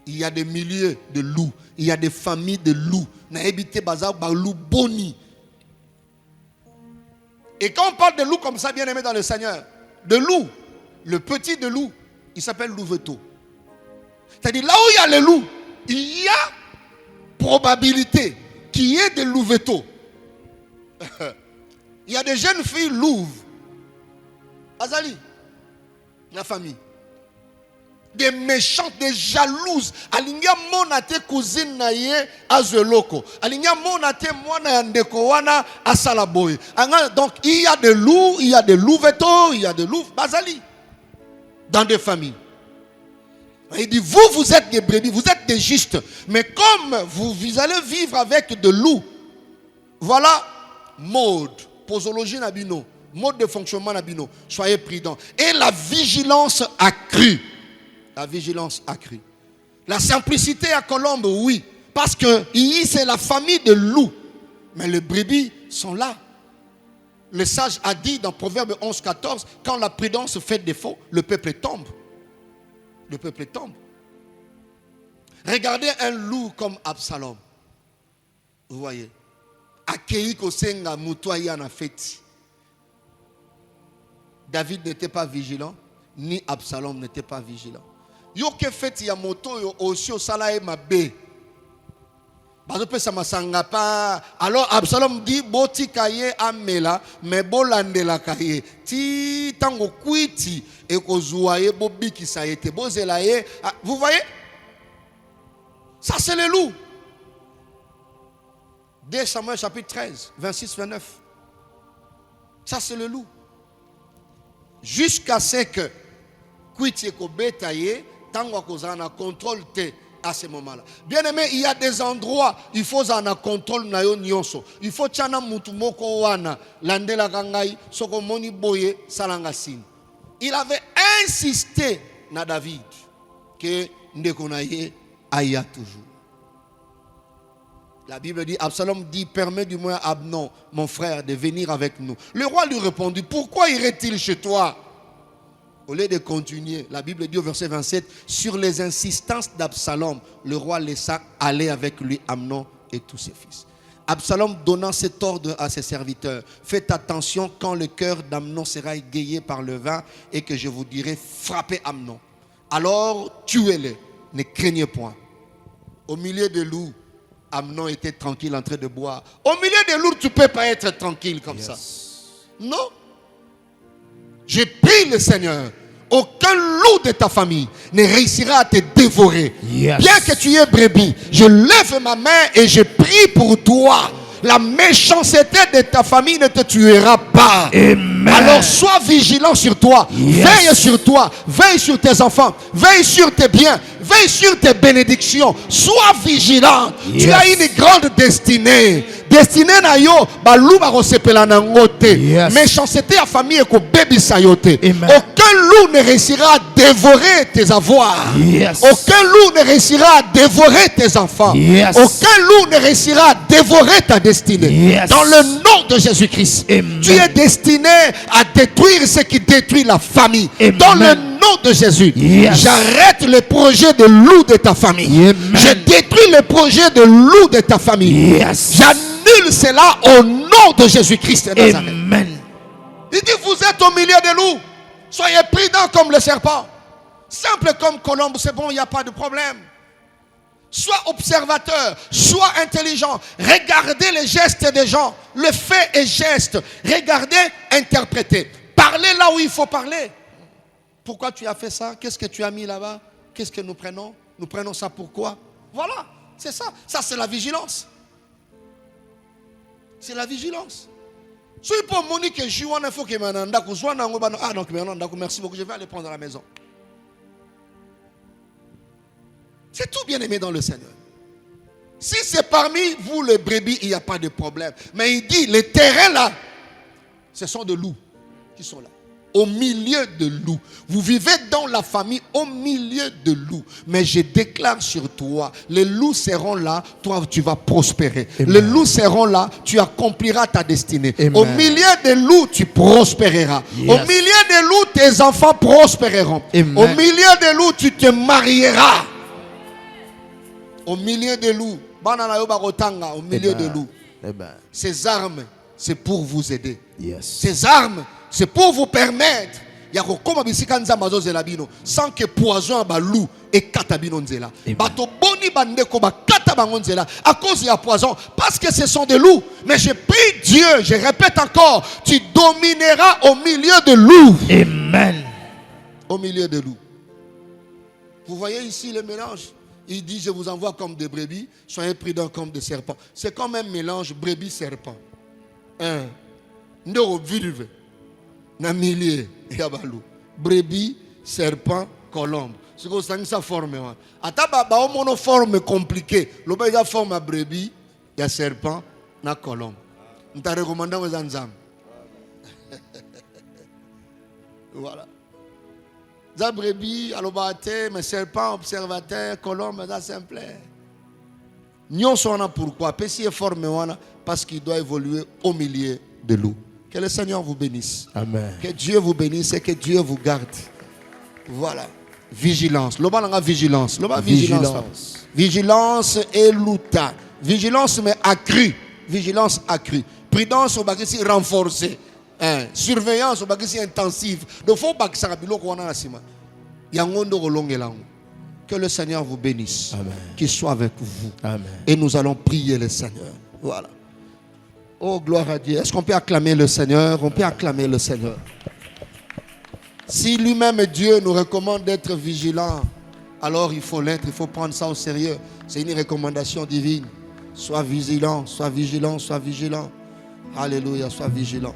Il y a des milieux de loups, il y a des familles de loups. Et quand on parle de loups comme ça, bien aimé dans le Seigneur, de loup, le petit de loup, il s'appelle louveteau. C'est-à-dire là où il y a les loups, il y a probabilité qu'il y ait des louveteaux. Il y a des jeunes filles louves. Azali, la famille. Des méchantes, des jalouses. Alinga monate cousine naye azeloko. Alinga monate mwana yandeko wana asalaboy. Donc il y a des loups, il y a des louveteaux, il y a des loups. Bazali. Dans des familles. Il dit, vous êtes des brebis, vous êtes des justes. Mais comme vous allez vivre avec des loups, voilà mode, posologie nabino, mode de fonctionnement nabino. Soyez prudents. Et la vigilance accrue. La vigilance accrue. La simplicité à Colombe, oui. Parce que ici, c'est la famille de loups. Mais les brebis sont là. Le sage a dit dans Proverbe 11, 14, quand la prudence fait défaut, le peuple tombe. Le peuple tombe. Regardez un loup comme Absalom. Vous voyez. Akei kosenga mutoya na feti. David n'était pas vigilant, ni Absalom n'était pas vigilant. Yo ke feti ya moto yo aussi au salae mabe. Bazope sa masanga pa. Alors Absalom dit boti kaye amela me bolandela kaye. Ti tango kwiti e kozuaye bobiki sa ete bozela ye. Vous voyez? Ça c'est le loup. 2 Samuel chapitre 13, 26-29. Ça c'est le loup. Jusqu'à ce que kwiti ko betaye tango kozana contrôle te. À ce moment-là. Bien aimé, il y a des endroits, il faut en contrôle na yo nyonso. Il faut tchana mutu moko wana landela kangai soko moni boye salanga sin. Il avait insisté na David que Ndekonaye aïa toujours. La Bible dit, Absalom dit, permets du moins à Amnon, mon frère, de venir avec nous. Le roi lui répondit, pourquoi irait-il chez toi? Au lieu de continuer, la Bible dit au verset 27, sur les insistances d'Absalom, le roi laissa aller avec lui Amnon et tous ses fils. Absalom donnant cet ordre à ses serviteurs, faites attention quand le cœur d'Amnon sera égayé par le vin et que je vous dirai, frappez Amnon. Alors tuez-le, ne craignez point. Au milieu des loups, Amnon était tranquille en train de boire. Au milieu des loups, tu ne peux pas être tranquille comme ça. Non. J'ai pris le Seigneur. Aucun loup de ta famille ne réussira à te dévorer. Bien que tu aies brebis, je lève ma main et je prie pour toi. La méchanceté de ta famille ne te tuera pas. Amen. Alors sois vigilant sur toi. Veille sur toi. Veille sur tes enfants. Veille sur tes biens. Veille sur tes bénédictions. Sois vigilant. Tu as une grande destinée. Destinée na yo balou ba rosepela na ngote. Méchanceté à famille ko baby sayote. Aucun loup ne réussira à dévorer tes avoirs. Aucun loup ne réussira à dévorer tes enfants. Aucun loup ne réussira à dévorer ta destinée. Dans le nom de Jésus-Christ. Tu es destiné à détruire ce qui détruit la famille. Dans le nom de Jésus. J'arrête le projet de loup de ta famille. Je détruis le projet de loup de ta famille. J'annule cela au nom de Jésus-Christ de Nazareth. Amen. Il dit, vous êtes au milieu des loups. Soyez prudents comme le serpent. Simple comme colombe, c'est bon, il n'y a pas de problème. Sois observateur, sois intelligent. Regardez les gestes des gens, le fait et geste. Regardez, interprétez. Parlez là où il faut parler. Pourquoi tu as fait ça? Qu'est-ce que tu as mis là-bas? Qu'est-ce que nous prenons? Nous prenons ça pourquoi? Voilà, c'est ça. Ça, c'est la vigilance. C'est la vigilance. Si pour Monique et Juan, il faut que merci beaucoup, je vais aller prendre à la maison. C'est tout bien aimé dans le Seigneur. Si c'est parmi vous les brebis, il n'y a pas de problème. Mais il dit, les terrains là, ce sont des loups qui sont là. Au milieu de loups. Vous vivez dans la famille au milieu de loups. Mais je déclare sur toi, les loups seront là, toi tu vas prospérer. Amen. Les loups seront là, tu accompliras ta destinée. Amen. Au milieu des loups, tu prospéreras. Au milieu des loups, tes enfants prospéreront. Amen. Au milieu des loups, tu te marieras. Au milieu des loups, au milieu des loups. Ces armes, c'est pour vous aider. Ces armes, c'est pour vous permettre sans que poison à loup et katabino nzela. Bato boni bandeko ba katabango nzela à cause de poison parce que ce sont des loups. Mais je prie Dieu, je répète encore, tu domineras au milieu de loups. Amen. Au milieu de loups. Vous voyez ici le mélange. Il dit, je vous envoie comme des brebis, soyez prudents comme des serpents. C'est comme un mélange brebis-serpent. Ndoro vive. Na milieu yabalou. Brebis, serpent, colombe. C'est comme ça que ça forme. Ataba ba mono forme compliquée. Le ba ya forme à brebis, il y a serpent, na colombe. On t'a recommandé aux anzam. Voilà. Ça brebis, alobate, mais serpent, observateur, colombe, ça simple. Nous sommes pourquoi? Parce qu'il doit évoluer au milieu de loups. Que le Seigneur vous bénisse. Amen. Que Dieu vous bénisse et que Dieu vous garde. Voilà. Vigilance. L'oba vigilance. Vigilance. Vigilance et louta. Vigilance mais accrue. Vigilance accrue. Prudence au bagasi renforcée. Surveillance au bagasi intensive. Donc faut pas que ça rabilo qu'on a asima. Yangondo rolongelango. Que le Seigneur vous bénisse. Amen. Qu'il soit avec vous. Amen. Et nous allons prier le Seigneur. Voilà. Oh, gloire à Dieu. Est-ce qu'on peut acclamer le Seigneur? On peut acclamer le Seigneur. Si lui-même Dieu nous recommande d'être vigilants, alors il faut l'être, il faut prendre ça au sérieux. C'est une recommandation divine. Sois vigilant, sois vigilant, sois vigilant. Alléluia, sois vigilant.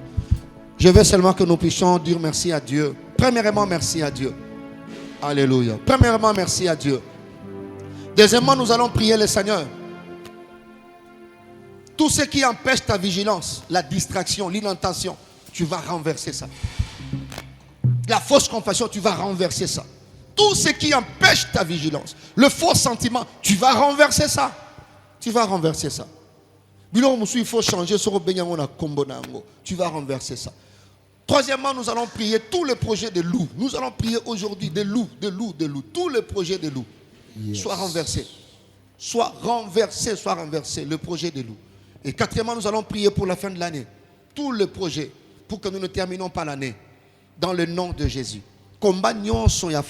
Je veux seulement que nous puissions dire merci à Dieu. Premièrement, merci à Dieu. Alléluia. Premièrement, merci à Dieu. Deuxièmement, nous allons prier le Seigneur. Tout ce qui empêche ta vigilance, la distraction, l'inattention, tu vas renverser ça. La fausse compassion, tu vas renverser ça. Tout ce qui empêche ta vigilance, le faux sentiment, tu vas renverser ça. Tu vas renverser ça. Il faut changer. Tu vas renverser ça. Troisièmement, nous allons prier tous les projets de loups. Nous allons prier aujourd'hui des loups. Tous les projets de loups. Soient renversés. Soit renversé, le projet des loups. Et quatrièmement, nous allons prier pour la fin de l'année. Tous les projets, pour que nous ne terminons pas l'année. Dans le nom de Jésus. Combat il y a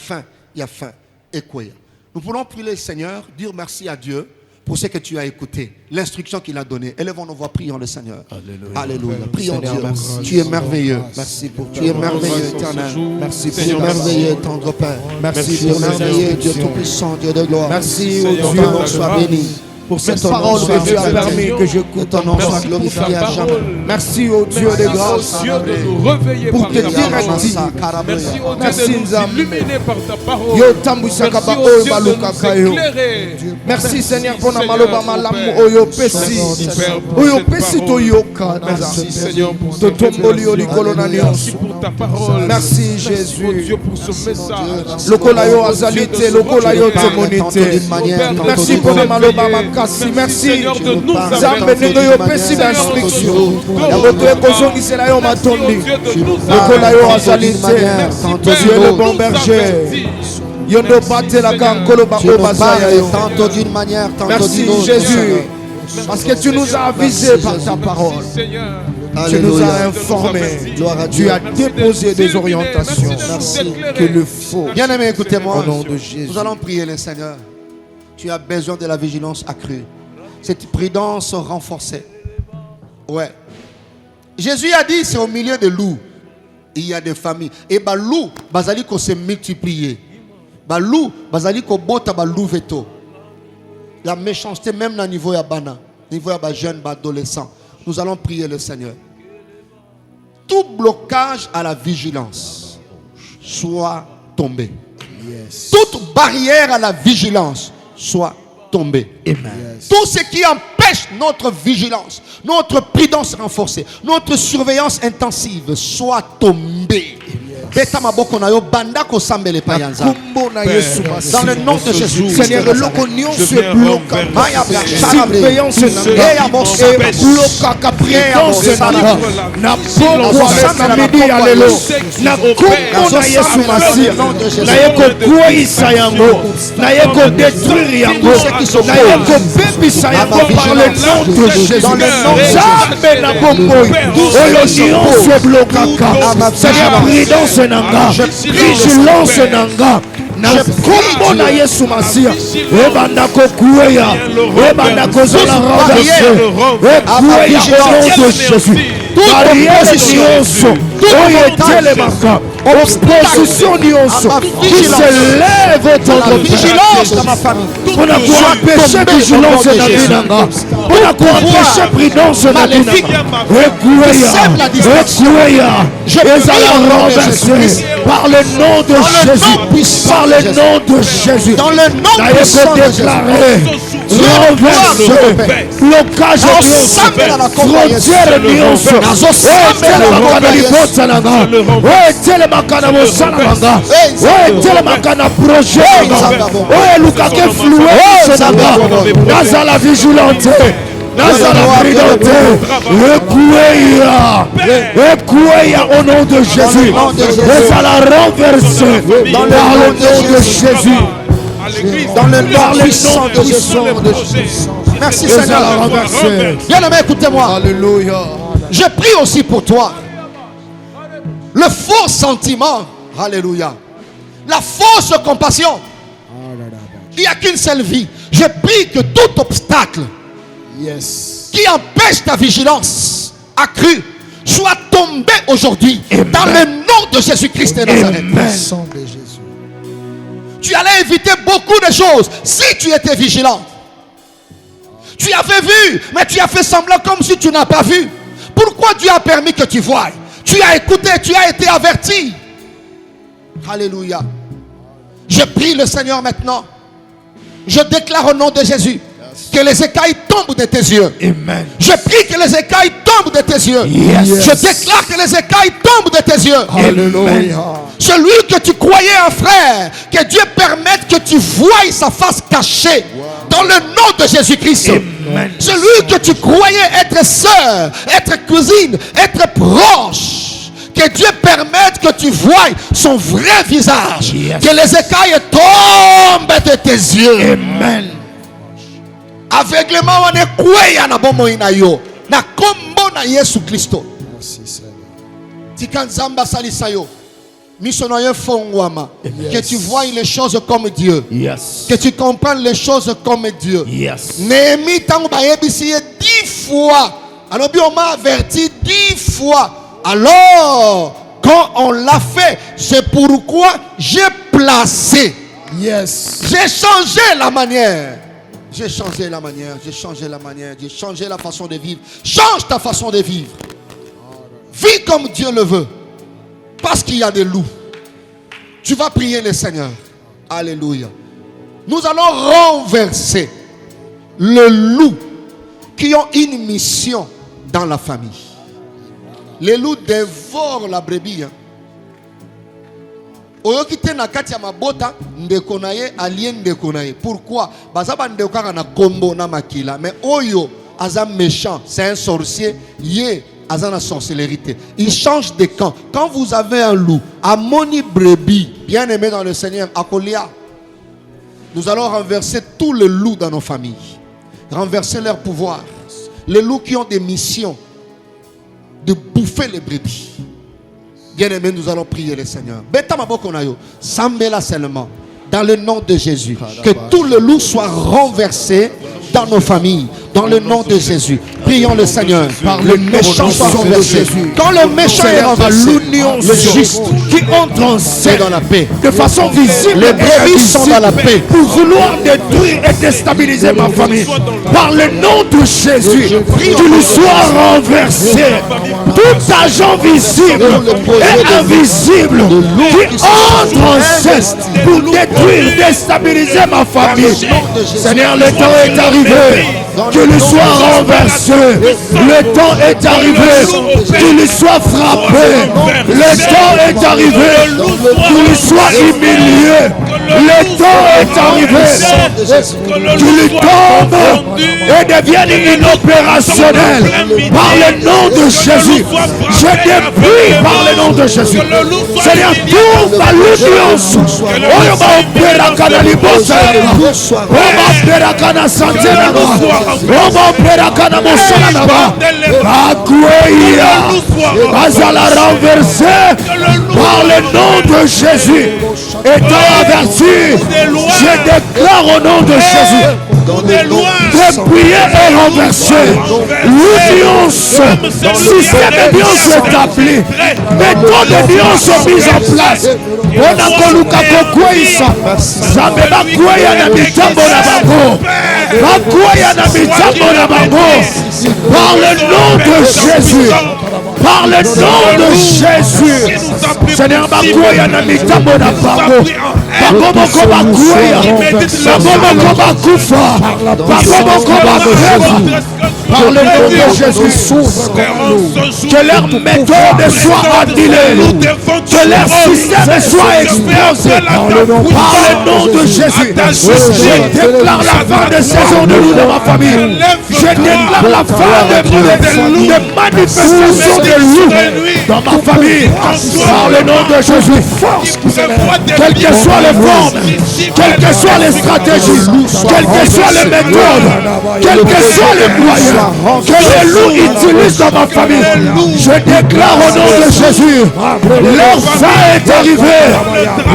faim. Et quoi? Nous voulons prier le Seigneur, dire merci à Dieu pour ce que tu as écouté, l'instruction qu'il a donnée. Élevons nos voix, prions le Seigneur. Alléluia. Prions Dieu. Tu es merveilleux. Merci pour tu es merveilleux, éternel. Merci pour tu es merveilleux, tendre Père. Merci pour merveilleux, Dieu Tout-Puissant, Dieu de gloire. Merci, ô Dieu, soit béni. Pour cette parole que tu as permis que j'écoute, ton nom soit glorifié à jamais. Merci au Dieu de grâce de nous réveiller pour par te ta dire parole. Merci au Dieu de nous illuminer par ta parole. Merci Merci au Dieu de nous éclairer. Merci Seigneur pour na maloba malamu oyo pesi oyo pesi to yoka. Merci Seigneur pour to tomboli oli kolona merci nyonso. pour ta parole. Merci Merci Jésus. au Dieu pour ce message. Lokola yo azalite, lokola yo temonite. Merci pour na maloba makasi. Merci. Seigneur de nous Zambe nendo yo pesi d'instruction. Ya boto ekozongisela yo matondi. Lokola yo azalite. Tu es le bon berger. Yondo batela kankolo ba obazaya yo. Tantôt d'une manière, tantôt d'une autre. Merci Jésus. Parce que tu nous as avisés par ta parole. Tu nous as informés. Tu as déposé des orientations. Merci. Que le faux. Bien aimé, écoutez-moi. Au nom de Jésus. Nous allons prier le Seigneur. Tu as besoin de la vigilance accrue. Cette prudence renforcée. Ouais. Jésus a dit, c'est au milieu des loups. Il y a des familles. Et bah loup, bazali ko se multiplier. Bah loup, bazali ko bota ba loup veto. La méchanceté même dans le niveau ya bana, niveau ya ba jeune, ba adolescent. Nous allons prier le Seigneur. Tout blocage à la vigilance soit tombé. Yes. Toute barrière à la vigilance soit tombé. Yes. Tout ce qui empêche notre vigilance, notre prudence renforcée, notre surveillance intensive soit tombé. Dans le nom de Jésus, Seigneur, le l'oconion se bloque. Surveillance vigilance nanga na kombo na Yesu Masia ebanda kokuya ebanda kozala renverser ekuya au nom de Jésus barrière nyonso oyo etelemaka opposition nyonso qui se lève contre vigilance dans ma famille pour empêcher vigilance na vie nanga pour empêcher prudence na vie nanga ekuya ezala renversé par le nom de Jésus, par le nom de Jésus, dans le nom de Jésus, renversé, blocage de frontière nyonso, la vigilante. Au nom de Jésus, et la renverser dans le nom de Jésus, dans le nom de Jésus. Merci Seigneur. Bien aimé, écoutez-moi. Alléluia. Je prie aussi pour toi. Le faux sentiment, alléluia. La fausse compassion. Il n'y a qu'une seule vie. Je prie que tout obstacle qui empêche ta vigilance accrue soit tombé aujourd'hui dans le nom de Jésus-Christ de Nazareth. Tu allais éviter beaucoup de choses si tu étais vigilant. Tu avais vu, mais tu as fait semblant comme si tu n'as pas vu. Pourquoi Dieu a permis que tu voies? Tu as écouté, tu as été averti. Alléluia. Je prie le Seigneur maintenant. Je déclare au nom de Jésus que les écailles tombent de tes yeux. Amen. Je prie que les écailles tombent tombent de tes yeux. Je déclare que les écailles tombent de tes yeux. Alléluia. Celui que tu croyais un frère, que Dieu permette que tu voies sa face cachée. Dans le nom de Jésus-Christ. Celui que tu croyais être sœur, être cousine, être proche, que Dieu permette que tu voies son vrai visage. Que les écailles tombent de tes yeux. Amen. Aveuglement on est kwea na bomo ina yo. Na kombo na Yesu Kristo. Merci Seigneur. Tika nzamba salisa yo. Missionaire fongwama. Yes. Que tu vois les choses comme Dieu. Yes. Que tu comprennes les choses comme Dieu. Yes. Néhémie tango ba yebisi 10 fois. Alors bien on m'a averti 10 fois. Alors quand on l'a fait, c'est pourquoi j'ai placé. Yes. J'ai changé la manière. J'ai changé la manière. J'ai changé la manière. J'ai changé la façon de vivre. Change ta façon de vivre. Vis comme Dieu le veut. Parce qu'il y a des loups. Tu vas prier le Seigneur. Alléluia. Nous allons renverser le loup qui ont une mission dans la famille. Les loups dévorent la brebis. Oyokite na kati ya mabota ndeko na ye alien ndeko na ye. Pourquoi? Bazaba ndeko kaka na kombo na makila. Mais oyo aza méchant, c'est un sorcier. Ye aza na sorcellerie. Il change de camp. Quand vous avez un loup, amoni brebis, bien aimé dans le Seigneur, akolia. Nous allons renverser tous les loups dans nos familles. Renverser leur pouvoir. Les loups qui ont des missions de bouffer les brebis. Bien aimé, nous allons prier le Seigneur. Sambela seulement. Dans le nom de Jésus. Que tout le loup soit renversé dans nos familles. Dans le nom de Jésus. Prions le Seigneur. Par le méchant soit renversé. Quand le méchant est renversé, le juste qui entre en scène dans la paix. de façon visible, Les brebis sont dans la paix. pour vouloir détruire et déstabiliser ma famille. Par le nom de Jésus, qu'il lui soit renversé. Tout agent visible et invisible qui entre en scène pour détruire, déstabiliser ma famille. Seigneur, le temps est arrivé. Que lui soit renversé. Le temps est arrivé. Qu'il lui soit frappé. Le temps est arrivé. Qu'il lui soit humilié. Le temps est arrivé. Qu'il lui tombe et devienne inopérationnel. Par le nom de Jésus. Je déplie par le nom de Jésus. Seigneur, tout ma l'audience. On va opérer kana libosa. On va opérer kana santé. On va opérer kana mosala naba. Akouya. Azala renversé par le nom de Jésus. Étant averti, je déclare au nom de Jésus. De prier et renverser l'audience, système d'audience établi, méthode d'audience mise en place. On a koluka kokweisa, zambe bakweya na mitambo na bango, bakweya na mitambo na bango, par le nom de Jésus. Par le nom de Jésus. Seigneur, bakweya na mitambo na bango, bango moko bakweya, bango moko bakufa, bango moko bakreva. Par le nom de Jésus, s'ouvre que leur méthode soit annulée, que leur système soit explosé. Par le nom de Jésus, je déclare la fin de saison de loup dans ma famille. Je déclare la fin de manifestation de loup dans ma famille. Par le nom de Jésus, quelles que soient les formes, quelles que soient les stratégies, quelles que soient les méthodes, quels que soient les moyens que les loups utilisent dans ma famille, je déclare au nom de Jésus, leur fin est arrivée.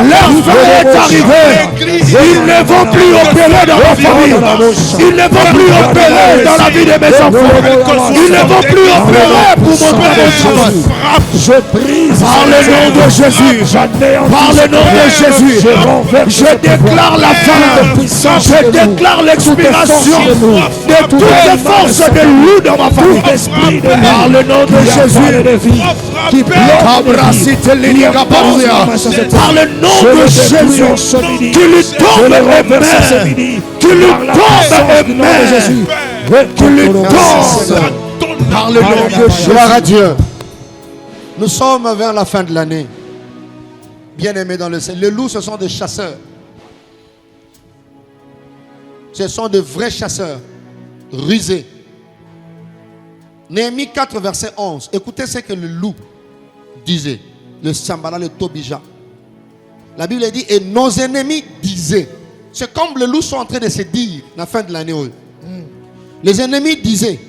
Leur fin est arrivée. Ils ne vont plus opérer dans ma famille. Ils ne vont plus opérer dans la vie de mes enfants. Ils ne vont plus opérer pour mon travail. Je brise par le nom de Jésus. Par le nom de Jésus. Je déclare la fin. Je déclare l'expiration de toutes les forces de loup dans ma famille. Par le nom de Jésus. Par le nom de Jésus. Qui lui tombe et meurt. Qui lui tombe et meurt. Qui lui tombe. Par le nom de Jésus. Gloire à Dieu. Nous sommes vers la fin de l'année. Bien-aimés dans le Seigneur. Les loups, ce sont des chasseurs. Ce sont de vrais chasseurs. Rusés. Néhémie 4, verset 11. Écoutez ce que le loup disait. Le Sambala, le Tobija. La Bible dit, et nos ennemis disaient. C'est comme les loups sont en train de se dire, la fin de l'année. Les ennemis disaient,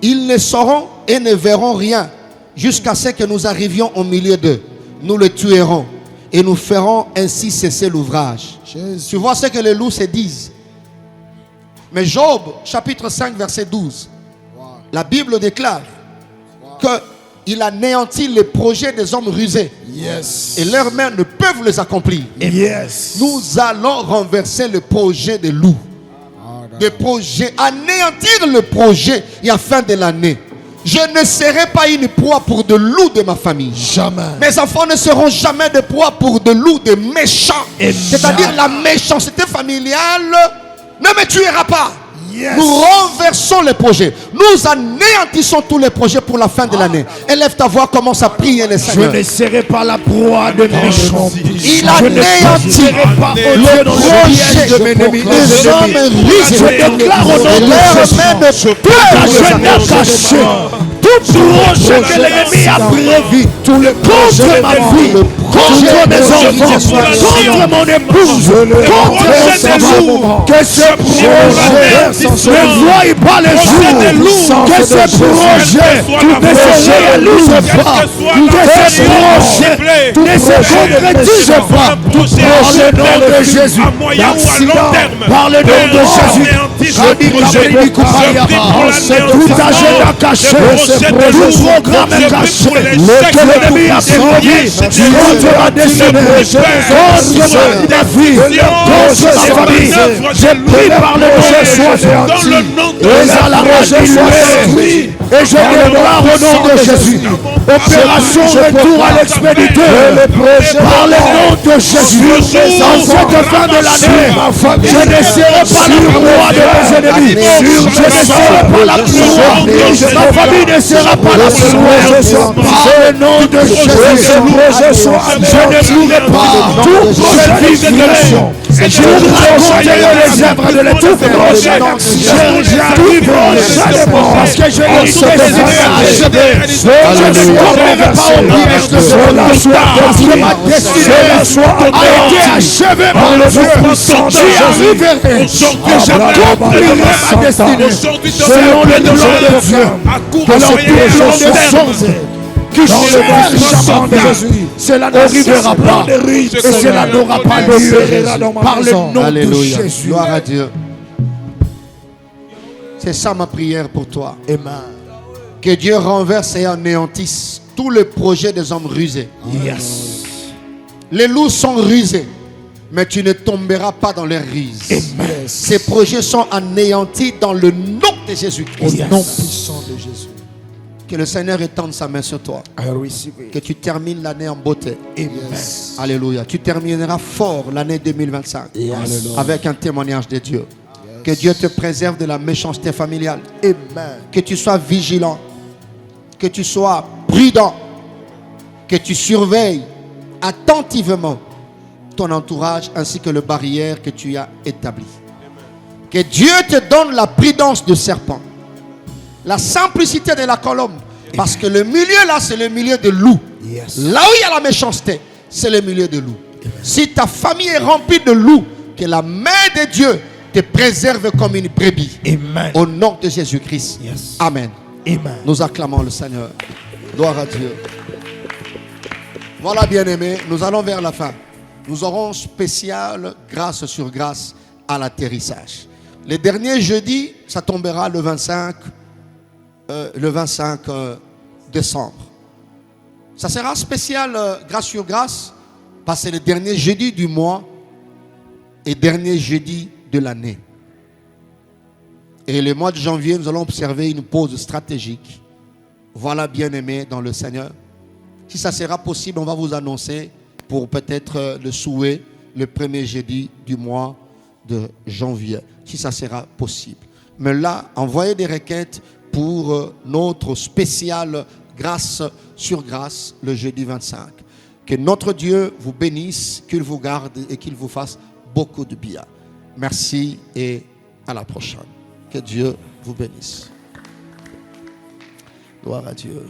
ils ne sauront et ne verront rien jusqu'à ce que nous arrivions au milieu d'eux. Nous le tuerons et nous ferons ainsi cesser l'ouvrage. Tu vois ce que les loups se disent. Mais Job, chapitre 5, verset 12, la Bible déclare qu'il anéantit les projets des hommes rusés. Yes. Et leurs mains ne peuvent les accomplir. Yes. Nous allons renverser le projet des loups. Des projets, anéantir le projet et à la fin de l'année. Je ne serai pas une proie pour de loups de ma famille. Jamais. Mes enfants ne seront jamais de proie pour de loups de méchants. C'est-à-dire la méchanceté familiale ne me tuera pas. Yes. Nous renversons les projets. Nous anéantissons tous les projets pour la fin de l'année. Élève ta voix, commence à prier les Seigneurs. Je ne serai pas la proie de mes méchants. Il anéantit le projet de mes ennemis. des hommes rusés. Je déclare au nom Et de leurs Jésus. mains ne peuvent les caché. Tout projet que l'ennemi a prévu contre ma vie, contre mes enfants, contre mon épouse, contre mes enfants, que ce projet ne voie pas les jours, que ce projet ne se réalise pas, que ce projet ne se concrétise pas. Par le nom de Jésus, par le nom de Jésus, je dis tout agenda caché, tout programme caché, que l'ennemi a prévu contre ma destinée, contre ma vie, contre ma famille. Je prie par le nom de Jésus, et à la rage et je déclare au nom de Jésus, opération retour à l'expéditeur, par le nom de Jésus, en cette fin de l'année, je ne serai pas la proie de mes ennemis, je ne serai pas la proie, ma famille ne sera pas la proie, par le nom de Jésus, je ne mourrai pas, je vivrai. Je raconterai les œuvres de l'éternel. J'arrive prochainement parce que je l'ai achevé. Je ne tomberai pas au piège de ce parce que ma destinée a été achevée par le Dieu. J'y arriverai. J'accomplirai ma destinée selon le plan de Dieu. Que le plan de Dieu qui cherche de Jésus, cela n'arrivera pas et cela n'aura pas lieu par le nom Alléluia. de Jésus. Gloire à Dieu. C'est ça ma prière pour toi. Amen. Que Dieu renverse et anéantisse tous les projets des hommes rusés. Yes. Les loups sont rusés, mais tu ne tomberas pas dans leurs ruses. Amen. Ces projets sont anéantis dans le nom de Jésus-Christ. Au nom puissant de Jésus. Que le Seigneur étende sa main sur toi. I receive it. Que tu termines l'année en beauté. Amen. Alléluia. Tu termineras fort l'année 2025 Yes. avec un témoignage de Dieu. Que Dieu te préserve de la méchanceté familiale. Amen. Que tu sois vigilant. Que tu sois prudent. Que tu surveilles attentivement ton entourage ainsi que les barrières que tu as établies. Que Dieu te donne la prudence de serpent. La simplicité de la colombe. Parce que le milieu là, c'est le milieu de loup. Yes. Là où il y a la méchanceté, c'est le milieu de loup. Si ta famille est remplie de loups, que la main de Dieu te préserve comme une brebis. Amen. Au nom de Jésus-Christ. Yes. Amen. Amen. Nous acclamons le Seigneur. Gloire à Dieu. Voilà, bien-aimés, nous allons vers la fin. Nous aurons spécial grâce sur grâce à l'atterrissage. Le dernier jeudi, ça tombera le 25 décembre. Ça sera spécial grâce sur grâce parce que c'est le dernier jeudi du mois et dernier jeudi de l'année. Et le mois de janvier, nous allons observer une pause stratégique. Voilà, bien-aimés dans le Seigneur. Si ça sera possible, on va vous annoncer pour peut-être le souhait le premier jeudi du mois de janvier. Si ça sera possible. Mais là, envoyez des requêtes pour notre spécial grâce sur grâce le jeudi 25. Que notre Dieu vous bénisse, qu'il vous garde et qu'il vous fasse beaucoup de bien. Merci et à la prochaine. Que Dieu vous bénisse. Gloire à Dieu.